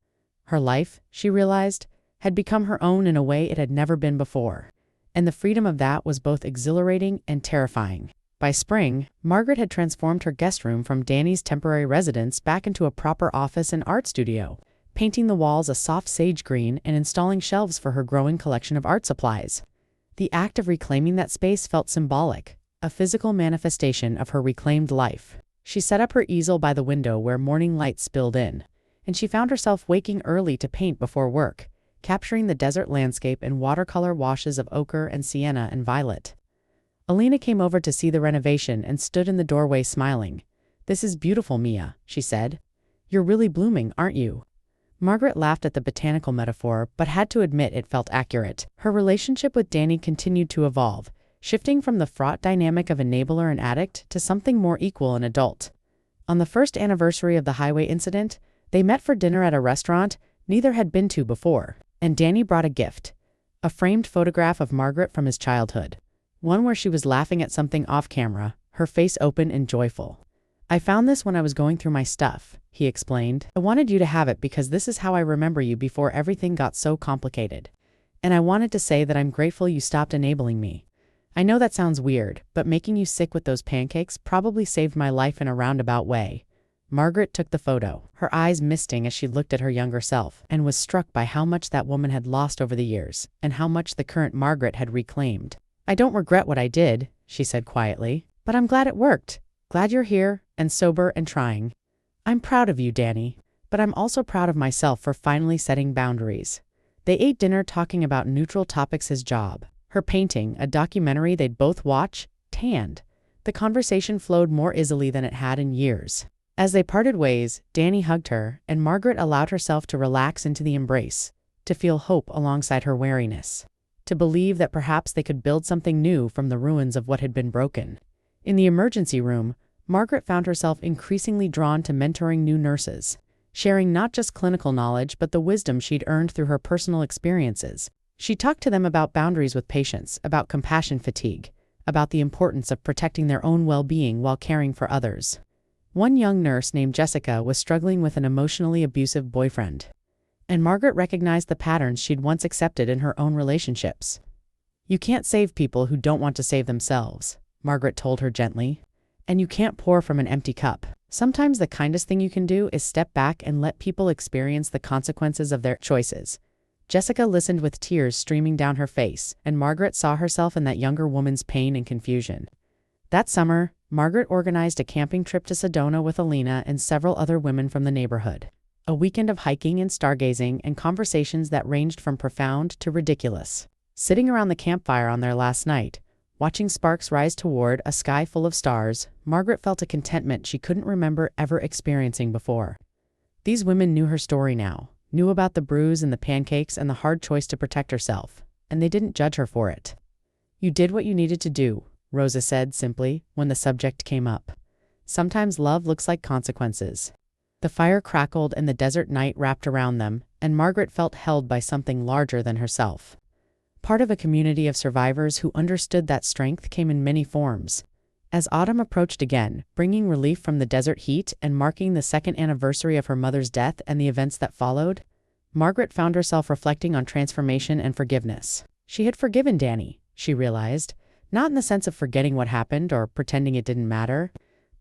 Her life, she realized, had become her own in a way it had never been before, and the freedom of that was both exhilarating and terrifying. By spring, Margaret had transformed her guest room from Danny's temporary residence back into a proper office and art studio, painting the walls a soft sage green and installing shelves for her growing collection of art supplies. The act of reclaiming that space felt symbolic, a physical manifestation of her reclaimed life. She set up her easel by the window where morning light spilled in, and she found herself waking early to paint before work, capturing the desert landscape in watercolor washes of ochre and sienna and violet. Alina came over to see the renovation and stood in the doorway smiling. "This is beautiful, Mia," she said. "You're really blooming, aren't you?" Margaret laughed at the botanical metaphor, but had to admit it felt accurate. Her relationship with Danny continued to evolve, shifting from the fraught dynamic of enabler and addict to something more equal and adult. On the first anniversary of the highway incident, they met for dinner at a restaurant neither had been to before, and Danny brought a gift, a framed photograph of Margaret from his childhood, one where she was laughing at something off camera, her face open and joyful. "I found this when I was going through my stuff," he explained. "I wanted you to have it because this is how I remember you before everything got so complicated. And I wanted to say that I'm grateful you stopped enabling me. I know that sounds weird, but making you sick with those pancakes probably saved my life in a roundabout way." Margaret took the photo, her eyes misting as she looked at her younger self, and was struck by how much that woman had lost over the years, and how much the current Margaret had reclaimed. "I don't regret what I did," she said quietly, "but I'm glad it worked. Glad you're here, and sober and trying. I'm proud of you, Danny, but I'm also proud of myself for finally setting boundaries." They ate dinner talking about neutral topics: his job, her painting, a documentary they'd both watch, tanned. The conversation flowed more easily than it had in years. As they parted ways, Danny hugged her, and Margaret allowed herself to relax into the embrace, to feel hope alongside her wariness, to believe that perhaps they could build something new from the ruins of what had been broken. In the emergency room, Margaret found herself increasingly drawn to mentoring new nurses, sharing not just clinical knowledge but the wisdom she'd earned through her personal experiences. She talked to them about boundaries with patients, about compassion fatigue, about the importance of protecting their own well-being while caring for others. One young nurse named Jessica was struggling with an emotionally abusive boyfriend, and Margaret recognized the patterns she'd once accepted in her own relationships. "You can't save people who don't want to save themselves," Margaret told her gently. "And you can't pour from an empty cup. Sometimes the kindest thing you can do is step back and let people experience the consequences of their choices." Jessica listened with tears streaming down her face, and Margaret saw herself in that younger woman's pain and confusion. That summer, Margaret organized a camping trip to Sedona with Alina and several other women from the neighborhood. A weekend of hiking and stargazing and conversations that ranged from profound to ridiculous. Sitting around the campfire on their last night, watching sparks rise toward a sky full of stars, Margaret felt a contentment she couldn't remember ever experiencing before. These women knew her story now, knew about the bruise and the pancakes and the hard choice to protect herself, and they didn't judge her for it. "You did what you needed to do," Rosa said simply when the subject came up. "Sometimes love looks like consequences." The fire crackled and the desert night wrapped around them, and Margaret felt held by something larger than herself. Part of a community of survivors who understood that strength came in many forms. As autumn approached again, bringing relief from the desert heat and marking the second anniversary of her mother's death and the events that followed, Margaret found herself reflecting on transformation and forgiveness. She had forgiven Danny, she realized, not in the sense of forgetting what happened or pretending it didn't matter,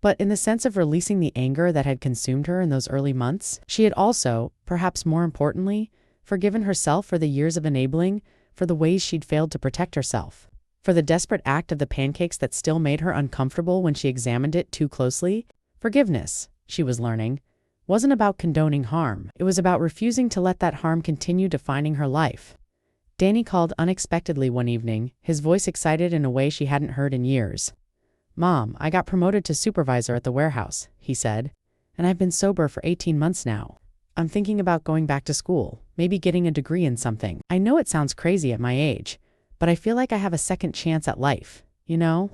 but in the sense of releasing the anger that had consumed her in those early months. She had also, perhaps more importantly, forgiven herself for the years of enabling, for the ways she'd failed to protect herself, for the desperate act of the pancakes that still made her uncomfortable when she examined it too closely. Forgiveness, she was learning, wasn't about condoning harm. It was about refusing to let that harm continue defining her life. Danny called unexpectedly one evening, his voice excited in a way she hadn't heard in years. "Mom, I got promoted to supervisor at the warehouse," he said, "and I've been sober for 18 months now. I'm thinking about going back to school, maybe getting a degree in something. I know it sounds crazy at my age, but I feel like I have a second chance at life, you know?"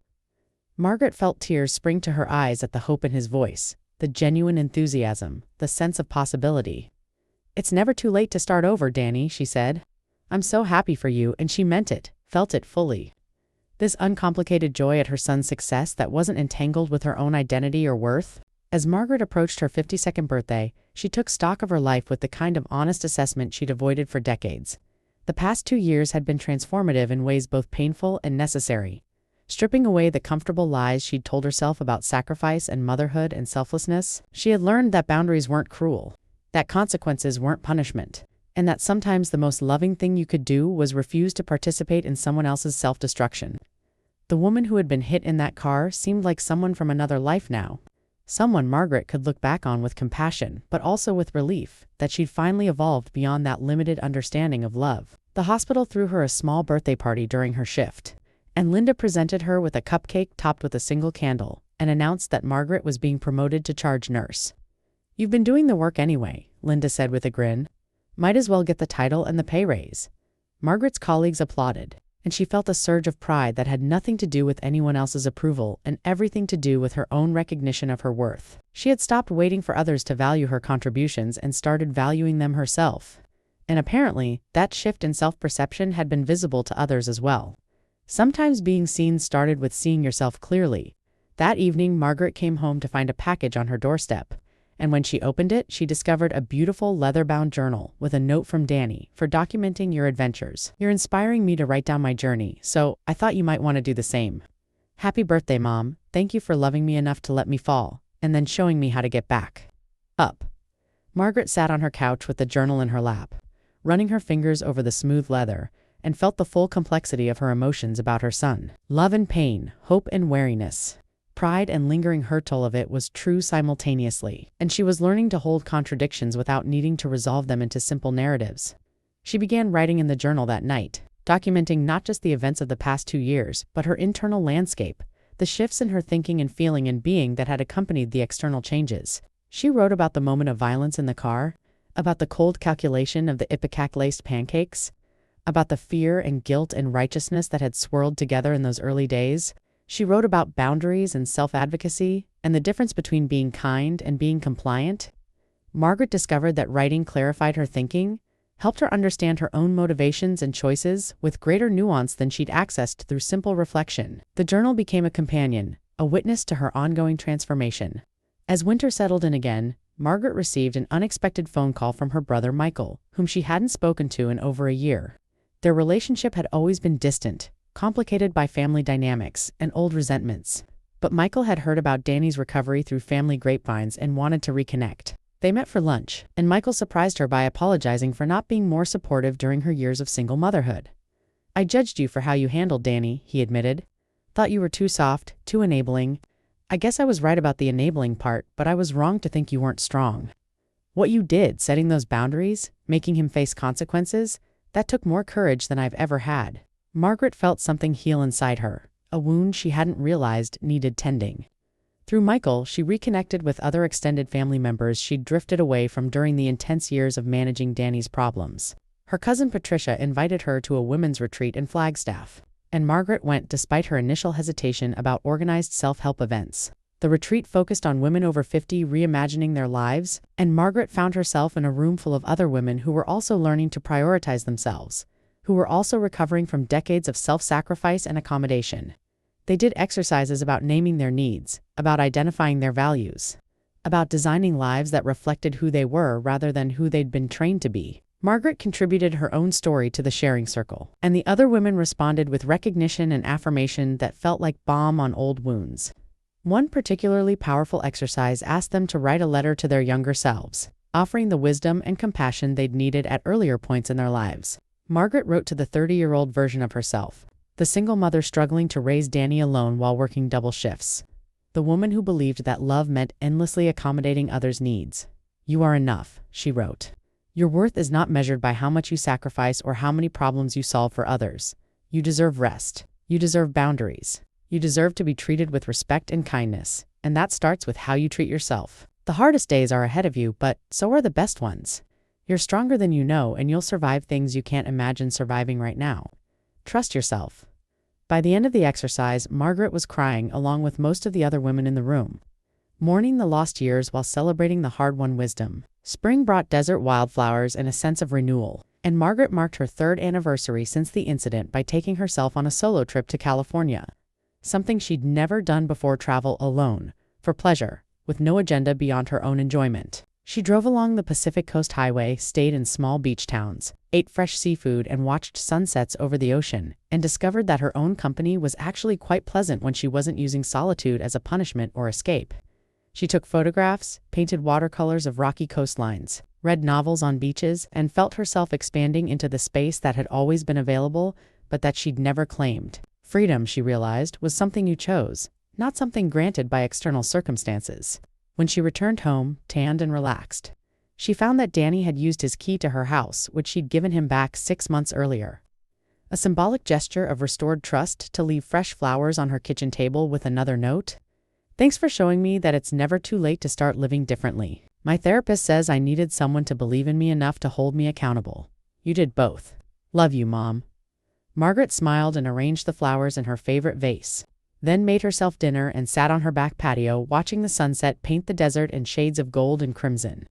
Margaret felt tears spring to her eyes at the hope in his voice, the genuine enthusiasm, the sense of possibility. "It's never too late to start over, Danny," she said. "I'm so happy for you," and she meant it, felt it fully. This uncomplicated joy at her son's success that wasn't entangled with her own identity or worth. As Margaret approached her 52nd birthday, she took stock of her life with the kind of honest assessment she'd avoided for decades. The past 2 years had been transformative in ways both painful and necessary. Stripping away the comfortable lies she'd told herself about sacrifice and motherhood and selflessness, she had learned that boundaries weren't cruel, that consequences weren't punishment, and that sometimes the most loving thing you could do was refuse to participate in someone else's self-destruction. The woman who had been hit in that car seemed like someone from another life now. Someone Margaret could look back on with compassion, but also with relief, that she'd finally evolved beyond that limited understanding of love. The hospital threw her a small birthday party during her shift, and Linda presented her with a cupcake topped with a single candle, and announced that Margaret was being promoted to charge nurse. "You've been doing the work anyway," Linda said with a grin. "Might as well get the title and the pay raise." Margaret's colleagues applauded, and she felt a surge of pride that had nothing to do with anyone else's approval and everything to do with her own recognition of her worth. She had stopped waiting for others to value her contributions and started valuing them herself. And apparently, that shift in self-perception had been visible to others as well. Sometimes being seen started with seeing yourself clearly. That evening, Margaret came home to find a package on her doorstep. And when she opened it, she discovered a beautiful leather-bound journal with a note from Danny for documenting your adventures. "You're inspiring me to write down my journey, so I thought you might want to do the same. Happy birthday, Mom. Thank you for loving me enough to let me fall, and then showing me how to get back up." Margaret sat on her couch with the journal in her lap, running her fingers over the smooth leather, and felt the full complexity of her emotions about her son. Love and pain, hope and wariness. Pride and lingering hurt, all of it was true simultaneously, and she was learning to hold contradictions without needing to resolve them into simple narratives. She began writing in the journal that night, documenting not just the events of the past 2 years, but her internal landscape, the shifts in her thinking and feeling and being that had accompanied the external changes. She wrote about the moment of violence in the car, about the cold calculation of the ipecac-laced pancakes, about the fear and guilt and righteousness that had swirled together in those early days. She wrote about boundaries and self-advocacy, and the difference between being kind and being compliant. Margaret discovered that writing clarified her thinking, helped her understand her own motivations and choices with greater nuance than she'd accessed through simple reflection. The journal became a companion, a witness to her ongoing transformation. As winter settled in again, Margaret received an unexpected phone call from her brother Michael, whom she hadn't spoken to in over a year. Their relationship had always been distant, complicated by family dynamics and old resentments. But Michael had heard about Danny's recovery through family grapevines and wanted to reconnect. They met for lunch, and Michael surprised her by apologizing for not being more supportive during her years of single motherhood. "I judged you for how you handled Danny," he admitted. "Thought you were too soft, too enabling. I guess I was right about the enabling part, but I was wrong to think you weren't strong. What you did, setting those boundaries, making him face consequences, that took more courage than I've ever had." Margaret felt something heal inside her, a wound she hadn't realized needed tending. Through Michael, she reconnected with other extended family members she'd drifted away from during the intense years of managing Danny's problems. Her cousin Patricia invited her to a women's retreat in Flagstaff, and Margaret went despite her initial hesitation about organized self-help events. The retreat focused on women over 50 reimagining their lives, and Margaret found herself in a room full of other women who were also learning to prioritize themselves, who were also recovering from decades of self-sacrifice and accommodation. They did exercises about naming their needs, about identifying their values, about designing lives that reflected who they were rather than who they'd been trained to be. Margaret contributed her own story to the sharing circle, and the other women responded with recognition and affirmation that felt like balm on old wounds. One particularly powerful exercise asked them to write a letter to their younger selves, offering the wisdom and compassion they'd needed at earlier points in their lives. Margaret wrote to the 30-year-old version of herself, the single mother struggling to raise Danny alone while working double shifts, the woman who believed that love meant endlessly accommodating others' needs. "You are enough," she wrote. Your worth is not measured by how much you sacrifice or how many problems you solve for others. You deserve rest. You deserve boundaries. You deserve to be treated with respect and kindness, and that starts with how you treat yourself. The hardest days are ahead of you, but so are the best ones. You're stronger than you know, and you'll survive things you can't imagine surviving right now. Trust yourself. By the end of the exercise, Margaret was crying along with most of the other women in the room, mourning the lost years while celebrating the hard-won wisdom. Spring brought desert wildflowers and a sense of renewal, and Margaret marked her 3rd anniversary since the incident by taking herself on a solo trip to California. Something she'd never done before: travel alone, for pleasure, with no agenda beyond her own enjoyment. She drove along the Pacific Coast Highway, stayed in small beach towns, ate fresh seafood, and watched sunsets over the ocean, and discovered that her own company was actually quite pleasant when she wasn't using solitude as a punishment or escape. She took photographs, painted watercolors of rocky coastlines, read novels on beaches, and felt herself expanding into the space that had always been available, but that she'd never claimed. Freedom, she realized, was something you chose, not something granted by external circumstances. When she returned home, tanned and relaxed, she found that Danny had used his key to her house, which she'd given him back 6 months earlier. A symbolic gesture of restored trust to leave fresh flowers on her kitchen table with another note: "Thanks for showing me that it's never too late to start living differently. My therapist says I needed someone to believe in me enough to hold me accountable. You did both. Love you, Mom." Margaret smiled and arranged the flowers in her favorite vase, then made herself dinner and sat on her back patio watching the sunset paint the desert in shades of gold and crimson.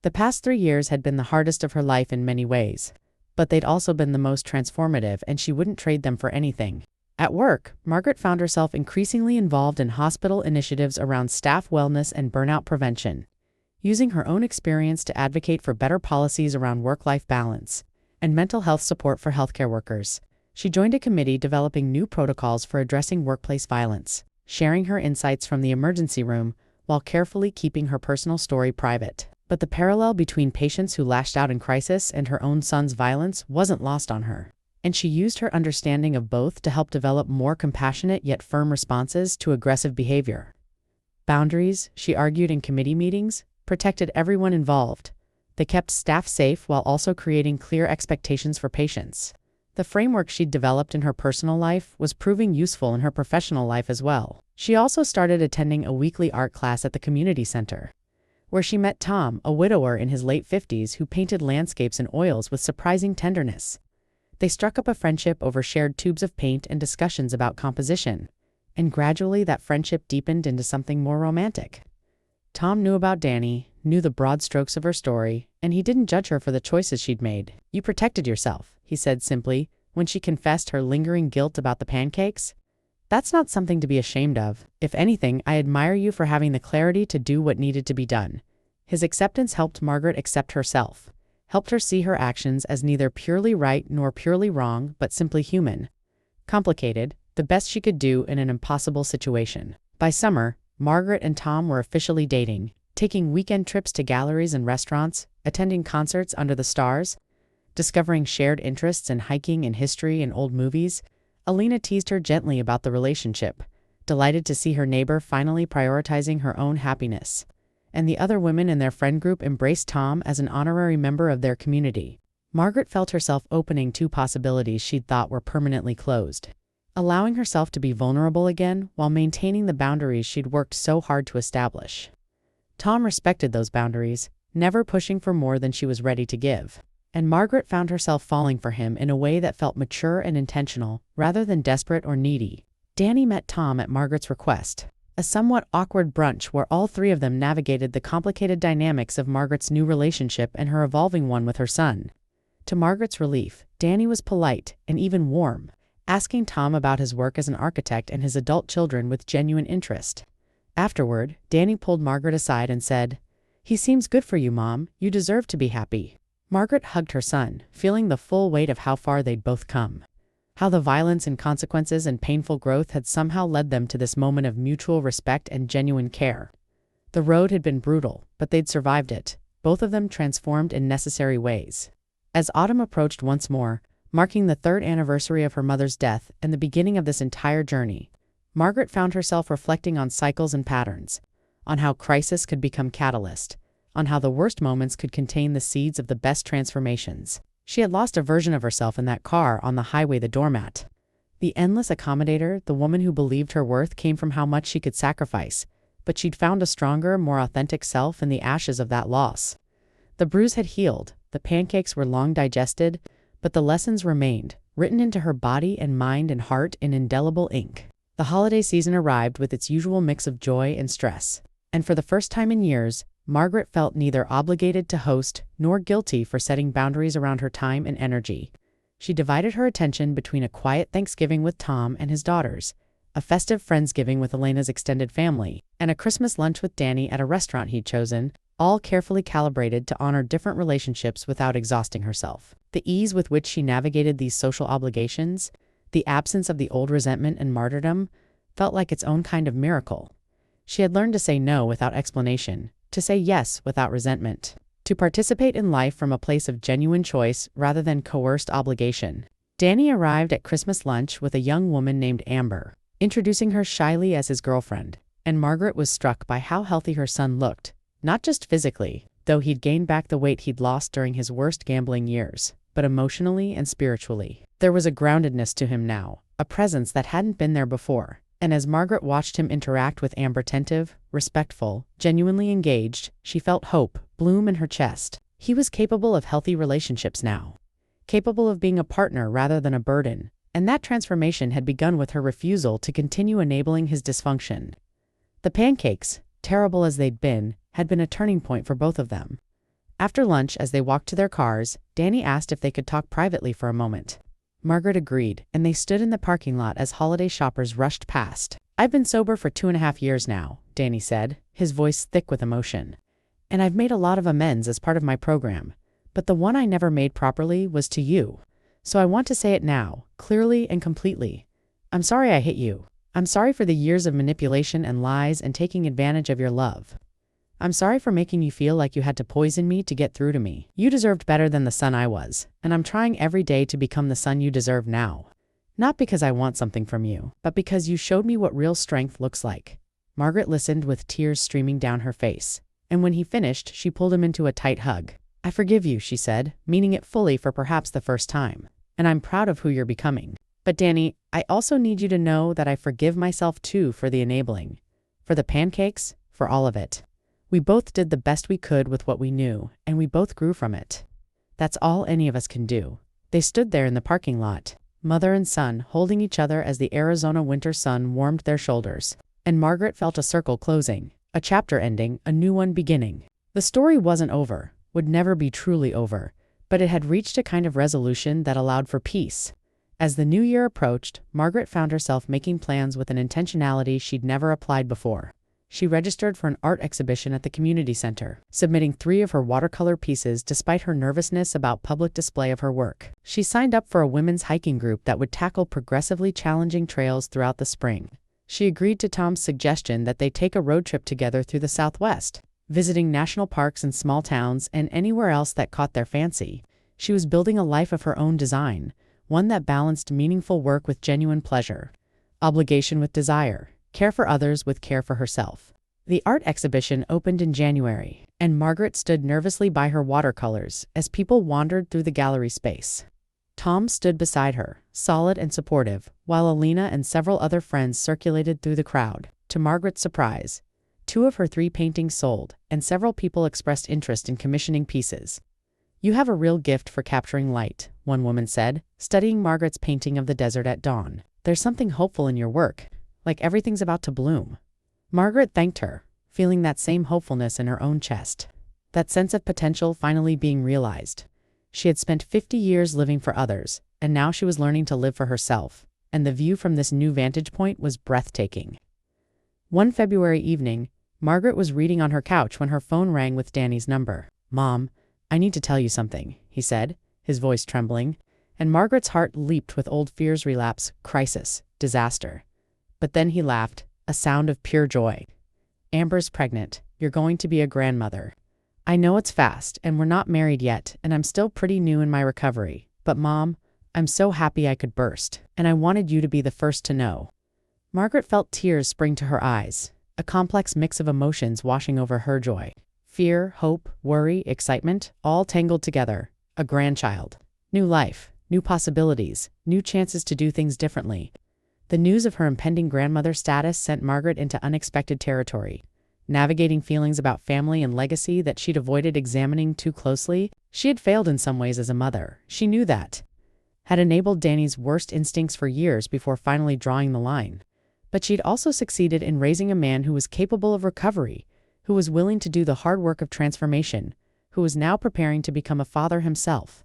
The past 3 years had been the hardest of her life in many ways, but they'd also been the most transformative, and she wouldn't trade them for anything. At work, Margaret found herself increasingly involved in hospital initiatives around staff wellness and burnout prevention, using her own experience to advocate for better policies around work-life balance and mental health support for healthcare workers. She joined a committee developing new protocols for addressing workplace violence, sharing her insights from the emergency room while carefully keeping her personal story private. But the parallel between patients who lashed out in crisis and her own son's violence wasn't lost on her, and she used her understanding of both to help develop more compassionate yet firm responses to aggressive behavior. Boundaries, she argued in committee meetings, protected everyone involved. They kept staff safe while also creating clear expectations for patients. The framework she'd developed in her personal life was proving useful in her professional life as well. She also started attending a weekly art class at the community center, where she met Tom, a widower in his late 50s who painted landscapes in oils with surprising tenderness. They struck up a friendship over shared tubes of paint and discussions about composition, and gradually that friendship deepened into something more romantic. Tom knew about Danny, knew the broad strokes of her story, and he didn't judge her for the choices she'd made. "You protected yourself," he said simply, when she confessed her lingering guilt about the pancakes. "That's not something to be ashamed of. If anything, I admire you for having the clarity to do what needed to be done." His acceptance helped Margaret accept herself, helped her see her actions as neither purely right nor purely wrong, but simply human. Complicated, the best she could do in an impossible situation. By summer, Margaret and Tom were officially dating, taking weekend trips to galleries and restaurants, attending concerts under the stars, discovering shared interests in hiking and history and old movies. Alina teased her gently about the relationship, delighted to see her neighbor finally prioritizing her own happiness. And the other women in their friend group embraced Tom as an honorary member of their community. Margaret felt herself opening 2 possibilities she'd thought were permanently closed, allowing herself to be vulnerable again while maintaining the boundaries she'd worked so hard to establish. Tom respected those boundaries, never pushing for more than she was ready to give. And Margaret found herself falling for him in a way that felt mature and intentional, rather than desperate or needy. Danny met Tom at Margaret's request, a somewhat awkward brunch where all 3 of them navigated the complicated dynamics of Margaret's new relationship and her evolving one with her son. To Margaret's relief, Danny was polite and even warm, asking Tom about his work as an architect and his adult children with genuine interest. Afterward, Danny pulled Margaret aside and said, "He seems good for you, Mom. You deserve to be happy." Margaret hugged her son, feeling the full weight of how far they'd both come. How the violence and consequences and painful growth had somehow led them to this moment of mutual respect and genuine care. The road had been brutal, but they'd survived it, both of them transformed in necessary ways. As autumn approached once more, marking the 3rd anniversary of her mother's death and the beginning of this entire journey, Margaret found herself reflecting on cycles and patterns, on how crisis could become catalyst, on how the worst moments could contain the seeds of the best transformations. She had lost a version of herself in that car on the highway, the doormat. The endless accommodator, the woman who believed her worth came from how much she could sacrifice, but she'd found a stronger, more authentic self in the ashes of that loss. The bruise had healed, the pancakes were long digested, but the lessons remained, written into her body and mind and heart in indelible ink. The holiday season arrived with its usual mix of joy and stress, and for the first time in years, Margaret felt neither obligated to host nor guilty for setting boundaries around her time and energy. She divided her attention between a quiet Thanksgiving with Tom and his daughters, a festive Friendsgiving with Elena's extended family, and a Christmas lunch with Danny at a restaurant he'd chosen, all carefully calibrated to honor different relationships without exhausting herself. The ease with which she navigated these social obligations, the absence of the old resentment and martyrdom, felt like its own kind of miracle. She had learned to say no without explanation, to say yes without resentment, to participate in life from a place of genuine choice rather than coerced obligation. Danny arrived at Christmas lunch with a young woman named Amber, introducing her shyly as his girlfriend, and Margaret was struck by how healthy her son looked, not just physically, though he'd gained back the weight he'd lost during his worst gambling years, but emotionally and spiritually. There was a groundedness to him now, a presence that hadn't been there before. And as Margaret watched him interact with Amber, attentive, respectful, genuinely engaged, she felt hope bloom in her chest. He was capable of healthy relationships now, capable of being a partner rather than a burden, and that transformation had begun with her refusal to continue enabling his dysfunction. The pancakes, terrible as they'd been, had been a turning point for both of them. After lunch, as they walked to their cars, Danny asked if they could talk privately for a moment. Margaret agreed, and they stood in the parking lot as holiday shoppers rushed past. "I've been sober for 2.5 years now," Danny said, his voice thick with emotion. "And I've made a lot of amends as part of my program, but the one I never made properly was to you. So I want to say it now, clearly and completely. I'm sorry I hit you. I'm sorry for the years of manipulation and lies and taking advantage of your love. I'm sorry for making you feel like you had to poison me to get through to me. You deserved better than the son I was, and I'm trying every day to become the son you deserve now. Not because I want something from you, but because you showed me what real strength looks like." Margaret listened with tears streaming down her face, and when he finished, she pulled him into a tight hug. "I forgive you," she said, meaning it fully for perhaps the first time, "and I'm proud of who you're becoming. But Danny, I also need you to know that I forgive myself too for the enabling, for the pancakes, for all of it. We both did the best we could with what we knew, and we both grew from it. That's all any of us can do." They stood there in the parking lot, mother and son, holding each other as the Arizona winter sun warmed their shoulders, and Margaret felt a circle closing, a chapter ending, a new one beginning. The story wasn't over, would never be truly over, but it had reached a kind of resolution that allowed for peace. As the new year approached, Margaret found herself making plans with an intentionality she'd never applied before. She registered for an art exhibition at the community center, submitting 3 of her watercolor pieces despite her nervousness about public display of her work. She signed up for a women's hiking group that would tackle progressively challenging trails throughout the spring. She agreed to Tom's suggestion that they take a road trip together through the Southwest, visiting national parks and small towns and anywhere else that caught their fancy. She was building a life of her own design, one that balanced meaningful work with genuine pleasure, obligation with desire, care for others with care for herself. The art exhibition opened in January, and Margaret stood nervously by her watercolors as people wandered through the gallery space. Tom stood beside her, solid and supportive, while Alina and several other friends circulated through the crowd. To Margaret's surprise, 2 of her 3 paintings sold, and several people expressed interest in commissioning pieces. "You have a real gift for capturing light," one woman said, studying Margaret's painting of the desert at dawn. "There's something hopeful in your work, like everything's about to bloom." Margaret thanked her, feeling that same hopefulness in her own chest, that sense of potential finally being realized. She had spent 50 years living for others, and now she was learning to live for herself, and the view from this new vantage point was breathtaking. One February evening, Margaret was reading on her couch when her phone rang with Danny's number. "Mom, I need to tell you something," he said, his voice trembling, and Margaret's heart leaped with old fears relapse, crisis, disaster. But then he laughed, a sound of pure joy. "Amber's pregnant. You're going to be a grandmother. I know it's fast, and we're not married yet, and I'm still pretty new in my recovery. But Mom, I'm so happy I could burst, and I wanted you to be the first to know." Margaret felt tears spring to her eyes, a complex mix of emotions washing over her joy, Fear, hope, worry, excitement, all tangled together. A grandchild. New life, new possibilities, new chances to do things differently. The news of her impending grandmother status sent Margaret into unexpected territory. Navigating feelings about family and legacy that she'd avoided examining too closely, she had failed in some ways as a mother. She knew that. Had enabled Danny's worst instincts for years before finally drawing the line. But she'd also succeeded in raising a man who was capable of recovery, who was willing to do the hard work of transformation, who was now preparing to become a father himself.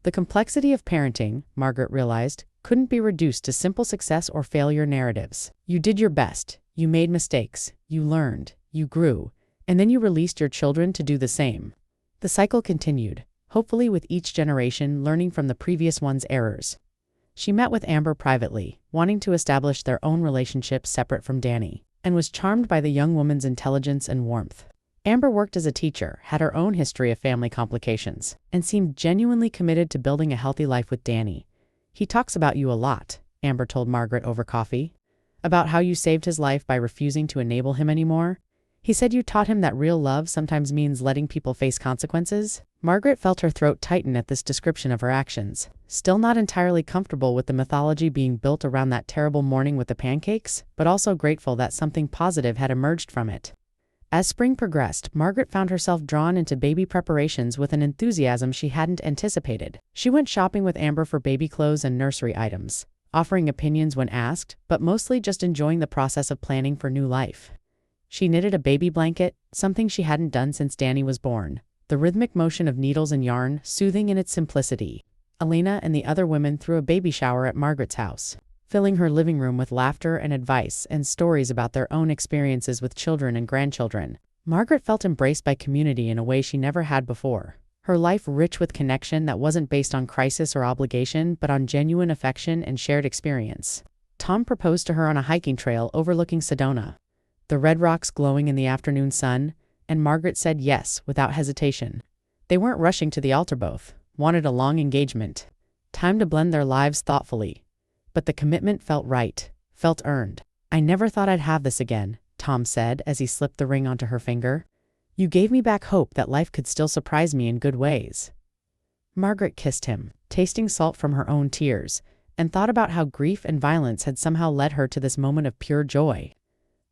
The complexity of parenting, Margaret realized, couldn't be reduced to simple success or failure narratives. You did your best, you made mistakes, you learned, you grew, and then you released your children to do the same. The cycle continued, hopefully with each generation learning from the previous one's errors. She met with Amber privately, wanting to establish their own relationship separate from Danny, and was charmed by the young woman's intelligence and warmth. Amber worked as a teacher, had her own history of family complications, and seemed genuinely committed to building a healthy life with Danny. He talks about you a lot, Amber told Margaret over coffee. About how you saved his life by refusing to enable him anymore. He said you taught him that real love sometimes means letting people face consequences. Margaret felt her throat tighten at this description of her actions, still not entirely comfortable with the mythology being built around that terrible morning with the pancakes, but also grateful that something positive had emerged from it. As spring progressed, Margaret found herself drawn into baby preparations with an enthusiasm she hadn't anticipated. She went shopping with Amber for baby clothes and nursery items, offering opinions when asked, but mostly just enjoying the process of planning for new life. She knitted a baby blanket, something she hadn't done since Danny was born, the rhythmic motion of needles and yarn soothing in its simplicity. Elena and the other women threw a baby shower at Margaret's house, filling her living room with laughter and advice and stories about their own experiences with children and grandchildren. Margaret felt embraced by community in a way she never had before. Her life rich with connection that wasn't based on crisis or obligation, but on genuine affection and shared experience. Tom proposed to her on a hiking trail overlooking Sedona, the red rocks glowing in the afternoon sun, and Margaret said yes without hesitation. They weren't rushing to the altar, both wanted a long engagement, time to blend their lives thoughtfully. But the commitment felt right, felt earned. I never thought I'd have this again, Tom said as he slipped the ring onto her finger. You gave me back hope that life could still surprise me in good ways. Margaret kissed him, tasting salt from her own tears, and thought about how grief and violence had somehow led her to this moment of pure joy.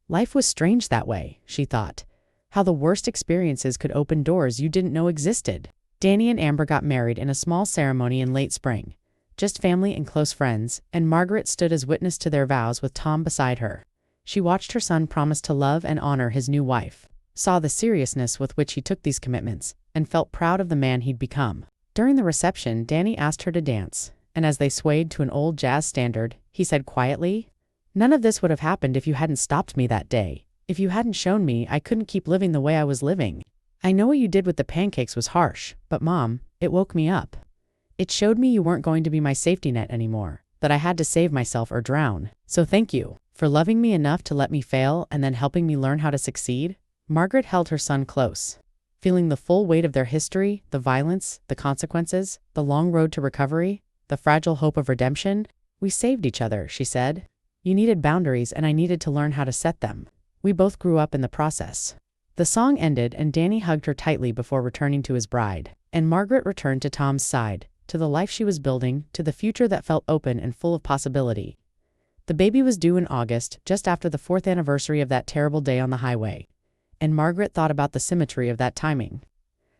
Life was strange that way, she thought. How the worst experiences could open doors you didn't know existed. Danny and Amber got married in a small ceremony in late spring. Just family and close friends, and Margaret stood as witness to their vows with Tom beside her. She watched her son promise to love and honor his new wife, saw the seriousness with which he took these commitments, and felt proud of the man he'd become. During the reception, Danny asked her to dance, and as they swayed to an old jazz standard, he said quietly, "None of this would have happened if you hadn't stopped me that day. If you hadn't shown me I couldn't keep living the way I was living. I know what you did with the pancakes was harsh, but Mom, it woke me up. It showed me you weren't going to be my safety net anymore, that I had to save myself or drown. So thank you for loving me enough to let me fail and then helping me learn how to succeed." Margaret held her son close, feeling the full weight of their history, the violence, the consequences, the long road to recovery, the fragile hope of redemption. "We saved each other," she said. "You needed boundaries and I needed to learn how to set them. We both grew up in the process." The song ended and Danny hugged her tightly before returning to his bride, and Margaret returned to Tom's side, to the life she was building, to the future that felt open and full of possibility. The baby was due in August, just after the 4th anniversary of that terrible day on the highway, and Margaret thought about the symmetry of that timing.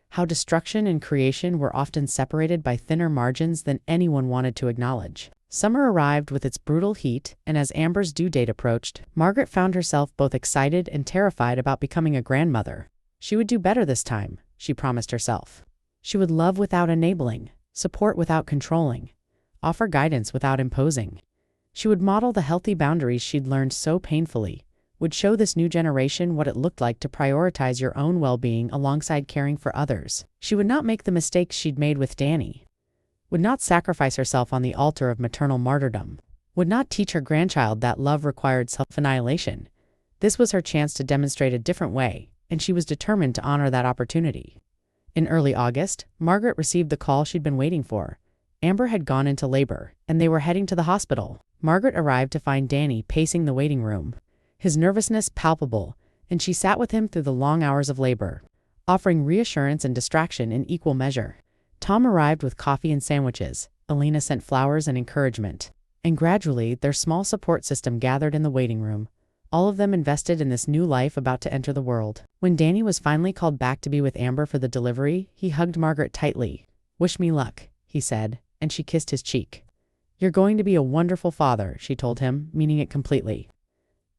How destruction and creation were often separated by thinner margins than anyone wanted to acknowledge. Summer arrived with its brutal heat, and as Amber's due date approached, Margaret found herself both excited and terrified about becoming a grandmother. She would do better this time, she promised herself. She would love without enabling, support without controlling, offer guidance without imposing. She would model the healthy boundaries she'd learned so painfully, would show this new generation what it looked like to prioritize your own well-being alongside caring for others. She would not make the mistakes she'd made with Danny, would not sacrifice herself on the altar of maternal martyrdom, would not teach her grandchild that love required self-annihilation. This was her chance to demonstrate a different way, and she was determined to honor that opportunity. In early August, Margaret received the call she'd been waiting for. Amber had gone into labor, and they were heading to the hospital. Margaret arrived to find Danny pacing the waiting room, his nervousness palpable, and she sat with him through the long hours of labor. offering reassurance and distraction in equal measure. Tom arrived with coffee and sandwiches. Elena sent flowers and encouragement. And gradually, their small support system gathered in the waiting room, all of them invested in this new life about to enter the world. When Danny was finally called back to be with Amber for the delivery, he hugged Margaret tightly. "Wish me luck," he said, and she kissed his cheek. "You're going to be a wonderful father," she told him, meaning it completely.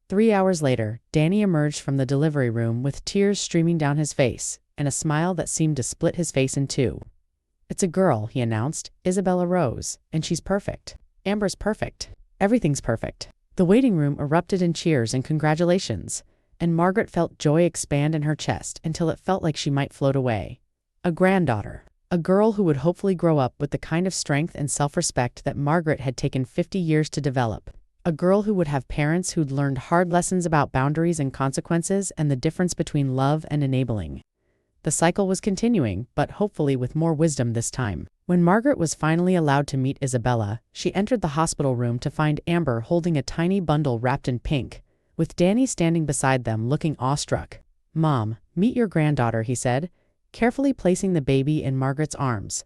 3 hours later, Danny emerged from the delivery room with tears streaming down his face and a smile that seemed to split his face in two. "It's a girl," he announced, "Isabella Rose, and she's perfect. Amber's perfect. Everything's perfect." The waiting room erupted in cheers and congratulations, and Margaret felt joy expand in her chest until it felt like she might float away. A granddaughter. A girl who would hopefully grow up with the kind of strength and self-respect that Margaret had taken 50 years to develop. A girl who would have parents who'd learned hard lessons about boundaries and consequences and the difference between love and enabling. The cycle was continuing, but hopefully with more wisdom this time. When Margaret was finally allowed to meet Isabella, she entered the hospital room to find Amber holding a tiny bundle wrapped in pink, with Danny standing beside them looking awestruck. "Mom, meet your granddaughter," he said, carefully placing the baby in Margaret's arms.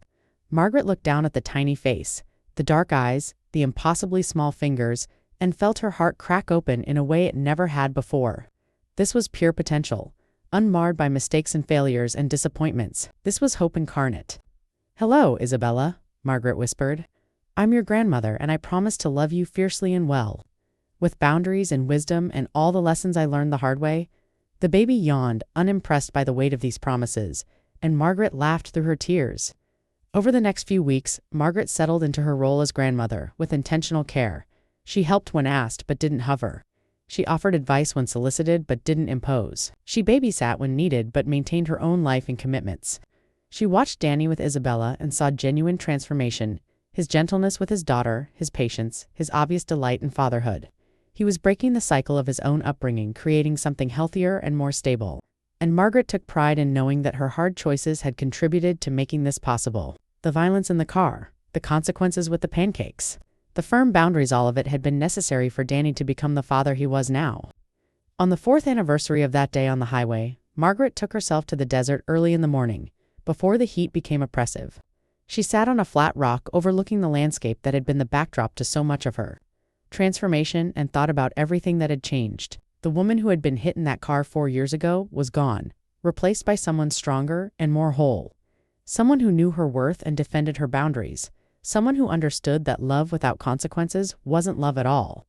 Margaret looked down at the tiny face, the dark eyes, the impossibly small fingers, and felt her heart crack open in a way it never had before. This was pure potential, unmarred by mistakes and failures and disappointments. This was hope incarnate. "Hello, Isabella," Margaret whispered. "I'm your grandmother, and I promise to love you fiercely and well. With boundaries and wisdom and all the lessons I learned the hard way." The baby yawned, unimpressed by the weight of these promises, and Margaret laughed through her tears. Over the next few weeks, Margaret settled into her role as grandmother with intentional care. She helped when asked, but didn't hover. She offered advice when solicited, but didn't impose. She babysat when needed, but maintained her own life and commitments. She watched Danny with Isabella and saw genuine transformation, his gentleness with his daughter, his patience, his obvious delight in fatherhood. He was breaking the cycle of his own upbringing, creating something healthier and more stable. And Margaret took pride in knowing that her hard choices had contributed to making this possible. The violence in the car, the consequences with the pancakes, the firm boundaries, all of it had been necessary for Danny to become the father he was now. On the 4th anniversary of that day on the highway, Margaret took herself to the desert early in the morning, before the heat became oppressive. She sat on a flat rock overlooking the landscape that had been the backdrop to so much of her transformation, and thought about everything that had changed. The woman who had been hit in that car 4 years ago was gone, replaced by someone stronger and more whole. Someone who knew her worth and defended her boundaries. Someone who understood that love without consequences wasn't love at all.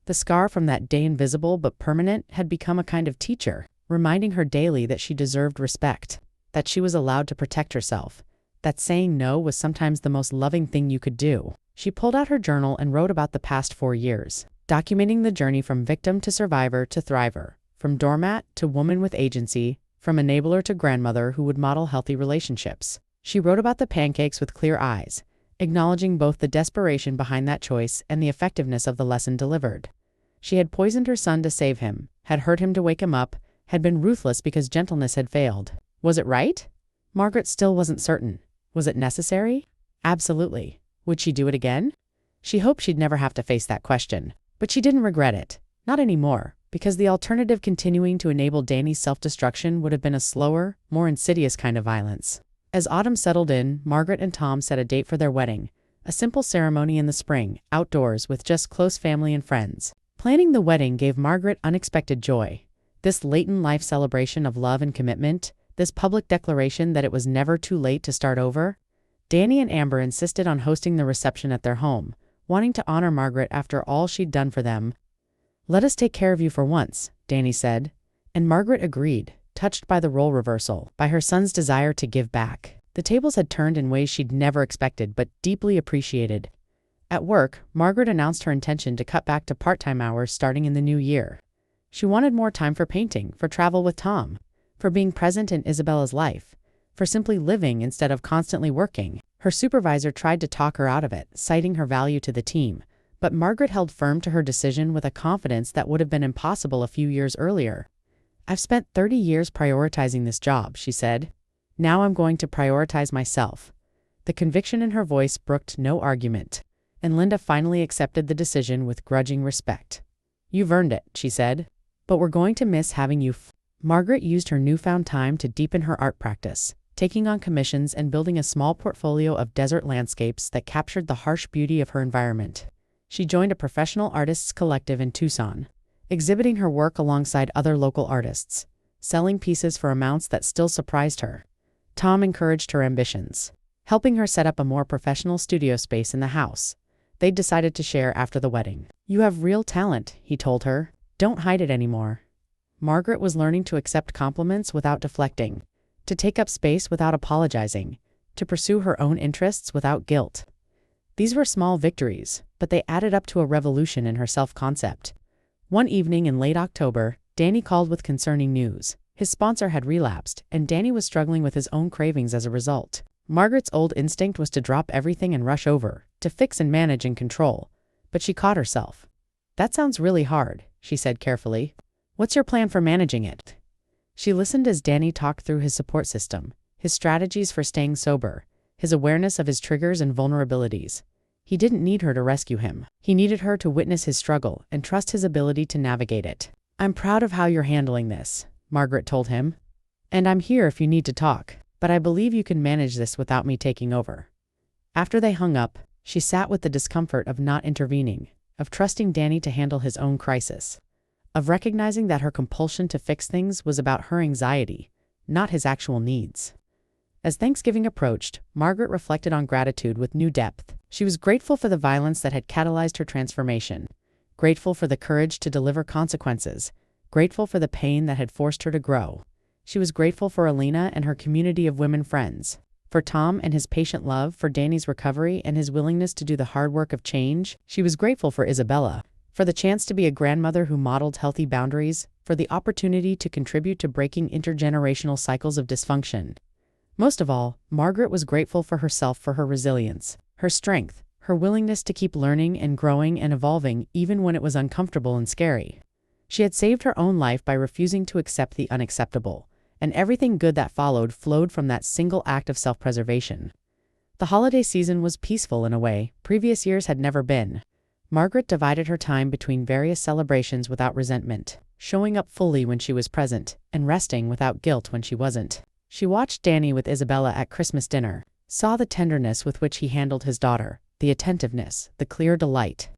The scar from that day, invisible but permanent, had become a kind of teacher, reminding her daily that she deserved respect, that she was allowed to protect herself, that saying no was sometimes the most loving thing you could do. She pulled out her journal and wrote about the past 4 years, documenting the journey from victim to survivor to thriver, from doormat to woman with agency, from enabler to grandmother who would model healthy relationships. She wrote about the pancakes with clear eyes, acknowledging both the desperation behind that choice and the effectiveness of the lesson delivered. She had poisoned her son to save him, had hurt him to wake him up, had been ruthless because gentleness had failed. Was it right? Margaret still wasn't certain. Was it necessary? Absolutely. Would she do it again? She hoped she'd never have to face that question. But she didn't regret it. Not anymore, because the alternative, continuing to enable Danny's self-destruction, would have been a slower, more insidious kind of violence. As autumn settled in, Margaret and Tom set a date for their wedding, a simple ceremony in the spring, outdoors with just close family and friends. Planning the wedding gave Margaret unexpected joy. This latent life celebration of love and commitment, this public declaration that it was never too late to start over. Danny and Amber insisted on hosting the reception at their home, wanting to honor Margaret after all she'd done for them. "Let us take care of you for once," Danny said, and Margaret agreed, touched by the role reversal, by her son's desire to give back. The tables had turned in ways she'd never expected but deeply appreciated. At work, Margaret announced her intention to cut back to part-time hours starting in the new year. She wanted more time for painting, for travel with Tom, for being present in Isabella's life, for simply living instead of constantly working. Her supervisor tried to talk her out of it, citing her value to the team, but Margaret held firm to her decision with a confidence that would have been impossible a few years earlier. "I've spent 30 years prioritizing this job," she said. "Now I'm going to prioritize myself." The conviction in her voice brooked no argument, and Linda finally accepted the decision with grudging respect. "You've earned it," she said. "But we're going to miss having you." Margaret used her newfound time to deepen her art practice, taking on commissions and building a small portfolio of desert landscapes that captured the harsh beauty of her environment. She joined a professional artists collective in Tucson, exhibiting her work alongside other local artists, selling pieces for amounts that still surprised her. Tom encouraged her ambitions, helping her set up a more professional studio space in the house they'd decided to share after the wedding. "You have real talent," he told her. "Don't hide it anymore." Margaret was learning to accept compliments without deflecting, to take up space without apologizing, to pursue her own interests without guilt. These were small victories, but they added up to a revolution in her self-concept. One evening in late October, Danny called with concerning news. His sponsor had relapsed, and Danny was struggling with his own cravings as a result. Margaret's old instinct was to drop everything and rush over, to fix and manage and control. But she caught herself. "That sounds really hard," she said carefully. "What's your plan for managing it?" She listened as Danny talked through his support system, his strategies for staying sober, his awareness of his triggers and vulnerabilities. He didn't need her to rescue him. He needed her to witness his struggle and trust his ability to navigate it. "I'm proud of how you're handling this," Margaret told him. "And I'm here if you need to talk, but I believe you can manage this without me taking over." After they hung up, she sat with the discomfort of not intervening, of trusting Danny to handle his own crisis, of recognizing that her compulsion to fix things was about her anxiety, not his actual needs. As Thanksgiving approached, Margaret reflected on gratitude with new depth. She was grateful for the violence that had catalyzed her transformation, grateful for the courage to deliver consequences, grateful for the pain that had forced her to grow. She was grateful for Alina and her community of women friends, for Tom and his patient love, for Danny's recovery and his willingness to do the hard work of change. She was grateful for Isabella, for the chance to be a grandmother who modeled healthy boundaries, for the opportunity to contribute to breaking intergenerational cycles of dysfunction. Most of all, Margaret was grateful for herself, for her resilience, her strength, her willingness to keep learning and growing and evolving even when it was uncomfortable and scary. She had saved her own life by refusing to accept the unacceptable, and everything good that followed flowed from that single act of self-preservation. The holiday season was peaceful in a way previous years had never been. Margaret divided her time between various celebrations without resentment, showing up fully when she was present, and resting without guilt when she wasn't. She watched Danny with Isabella at Christmas dinner, saw the tenderness with which he handled his daughter, the attentiveness, the clear delight.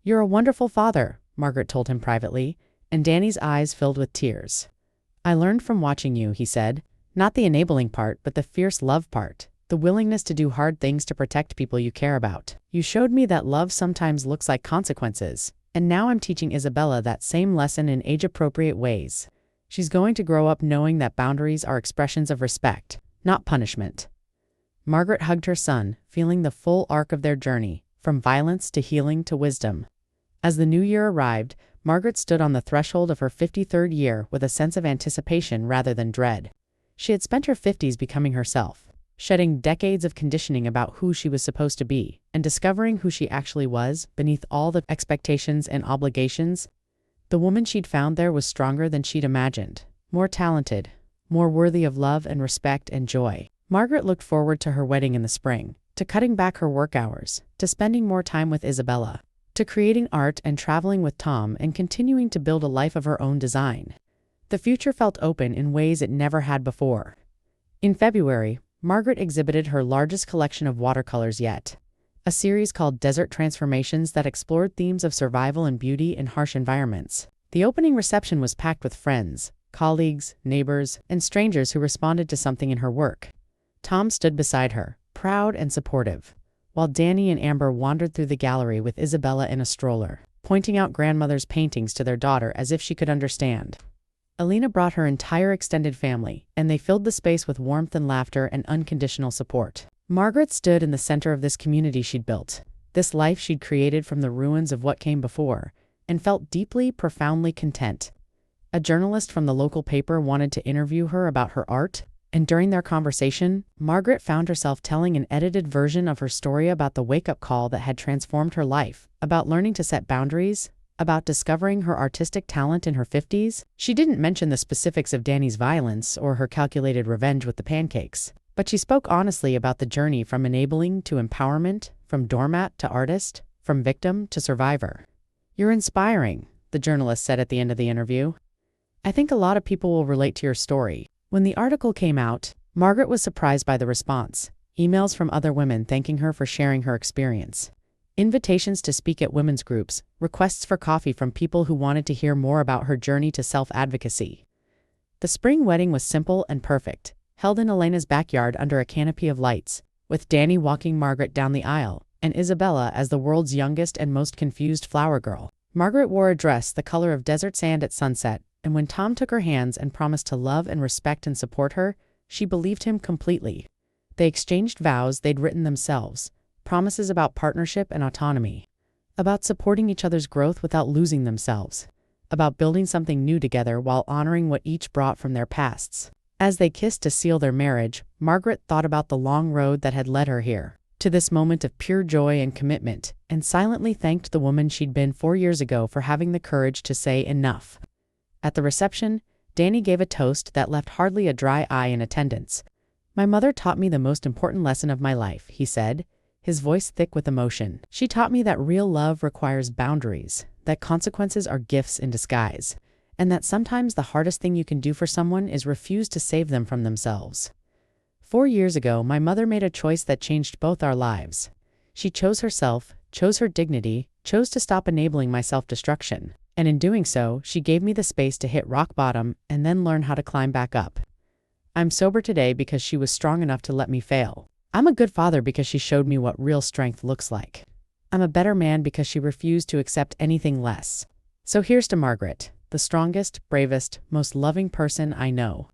"You're a wonderful father," Margaret told him privately, and Danny's eyes filled with tears. "I learned from watching you," he said, "not the enabling part, but the fierce love part, the willingness to do hard things to protect people you care about. You showed me that love sometimes looks like consequences, and now I'm teaching Isabella that same lesson in age-appropriate ways. She's going to grow up knowing that boundaries are expressions of respect, not punishment." Margaret hugged her son, feeling the full arc of their journey, from violence to healing to wisdom. As the new year arrived, Margaret stood on the threshold of her 53rd year with a sense of anticipation rather than dread. She had spent her 50s becoming herself, shedding decades of conditioning about who she was supposed to be, and discovering who she actually was beneath all the expectations and obligations. The woman she'd found there was stronger than she'd imagined, more talented, more worthy of love and respect and joy. Margaret looked forward to her wedding in the spring, to cutting back her work hours, to spending more time with Isabella, to creating art and traveling with Tom and continuing to build a life of her own design. The future felt open in ways it never had before. In February, Margaret exhibited her largest collection of watercolors yet, a series called Desert Transformations that explored themes of survival and beauty in harsh environments. The opening reception was packed with friends, colleagues, neighbors, and strangers who responded to something in her work. Tom stood beside her, proud and supportive, while Danny and Amber wandered through the gallery with Isabella in a stroller, pointing out grandmother's paintings to their daughter as if she could understand. Alina brought her entire extended family, and they filled the space with warmth and laughter and unconditional support. Margaret stood in the center of this community she'd built, this life she'd created from the ruins of what came before, and felt deeply, profoundly content. A journalist from the local paper wanted to interview her about her art, and during their conversation, Margaret found herself telling an edited version of her story about the wake-up call that had transformed her life, about learning to set boundaries, about discovering her artistic talent in her 50s. She didn't mention the specifics of Danny's violence or her calculated revenge with the pancakes, but she spoke honestly about the journey from enabling to empowerment, from doormat to artist, from victim to survivor. "You're inspiring," the journalist said at the end of the interview. I think a lot of people will relate to your story. When the article came out, Margaret was surprised by the response. Emails from other women thanking her for sharing her experience. Invitations to speak at women's groups, requests for coffee from people who wanted to hear more about her journey to self-advocacy. The spring wedding was simple and perfect, held in Elena's backyard under a canopy of lights, with Danny walking Margaret down the aisle, and Isabella as the world's youngest and most confused flower girl. Margaret wore a dress the color of desert sand at sunset, and when Tom took her hands and promised to love and respect and support her, she believed him completely. They exchanged vows they'd written themselves, promises about partnership and autonomy, about supporting each other's growth without losing themselves, about building something new together while honoring what each brought from their pasts. As they kissed to seal their marriage, Margaret thought about the long road that had led her here, to this moment of pure joy and commitment, and silently thanked the woman she'd been 4 years ago for having the courage to say enough. At the reception, Danny gave a toast that left hardly a dry eye in attendance. "My mother taught me the most important lesson of my life," he said, his voice thick with emotion. "She taught me that real love requires boundaries, that consequences are gifts in disguise, and that sometimes the hardest thing you can do for someone is refuse to save them from themselves." 4 years ago, my mother made a choice that changed both our lives. She chose herself, chose her dignity, chose to stop enabling my self-destruction. And in doing so, she gave me the space to hit rock bottom and then learn how to climb back up. I'm sober today because she was strong enough to let me fail. I'm a good father because she showed me what real strength looks like. I'm a better man because she refused to accept anything less. So here's to Margaret, the strongest, bravest, most loving person I know.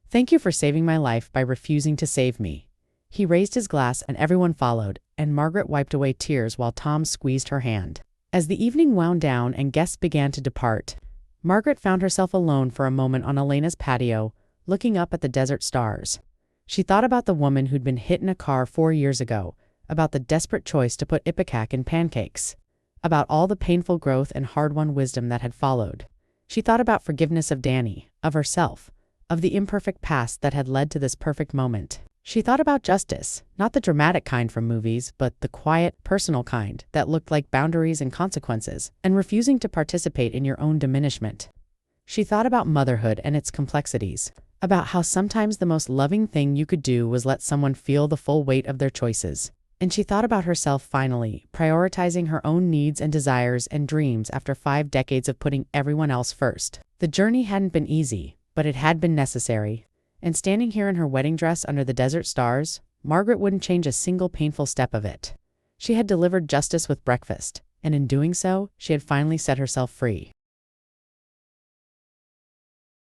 Thank you for saving my life by refusing to save me. He raised his glass and everyone followed, and Margaret wiped away tears while Tom squeezed her hand. As the evening wound down and guests began to depart, Margaret found herself alone for a moment on Elena's patio, looking up at the desert stars. She thought about the woman who'd been hit in a car 4 years ago, about the desperate choice to put ipecac in pancakes, about all the painful growth and hard-won wisdom that had followed. She thought about forgiveness of Danny, of herself, of the imperfect past that had led to this perfect moment. She thought about justice, not the dramatic kind from movies, but the quiet, personal kind that looked like boundaries and consequences, and refusing to participate in your own diminishment. She thought about motherhood and its complexities, about how sometimes the most loving thing you could do was let someone feel the full weight of their choices. And she thought about herself finally, prioritizing her own needs and desires and dreams after 5 decades of putting everyone else first. The journey hadn't been easy, but it had been necessary. And standing here in her wedding dress under the desert stars, Margaret wouldn't change a single painful step of it. She had delivered justice with breakfast, and in doing so, she had finally set herself free.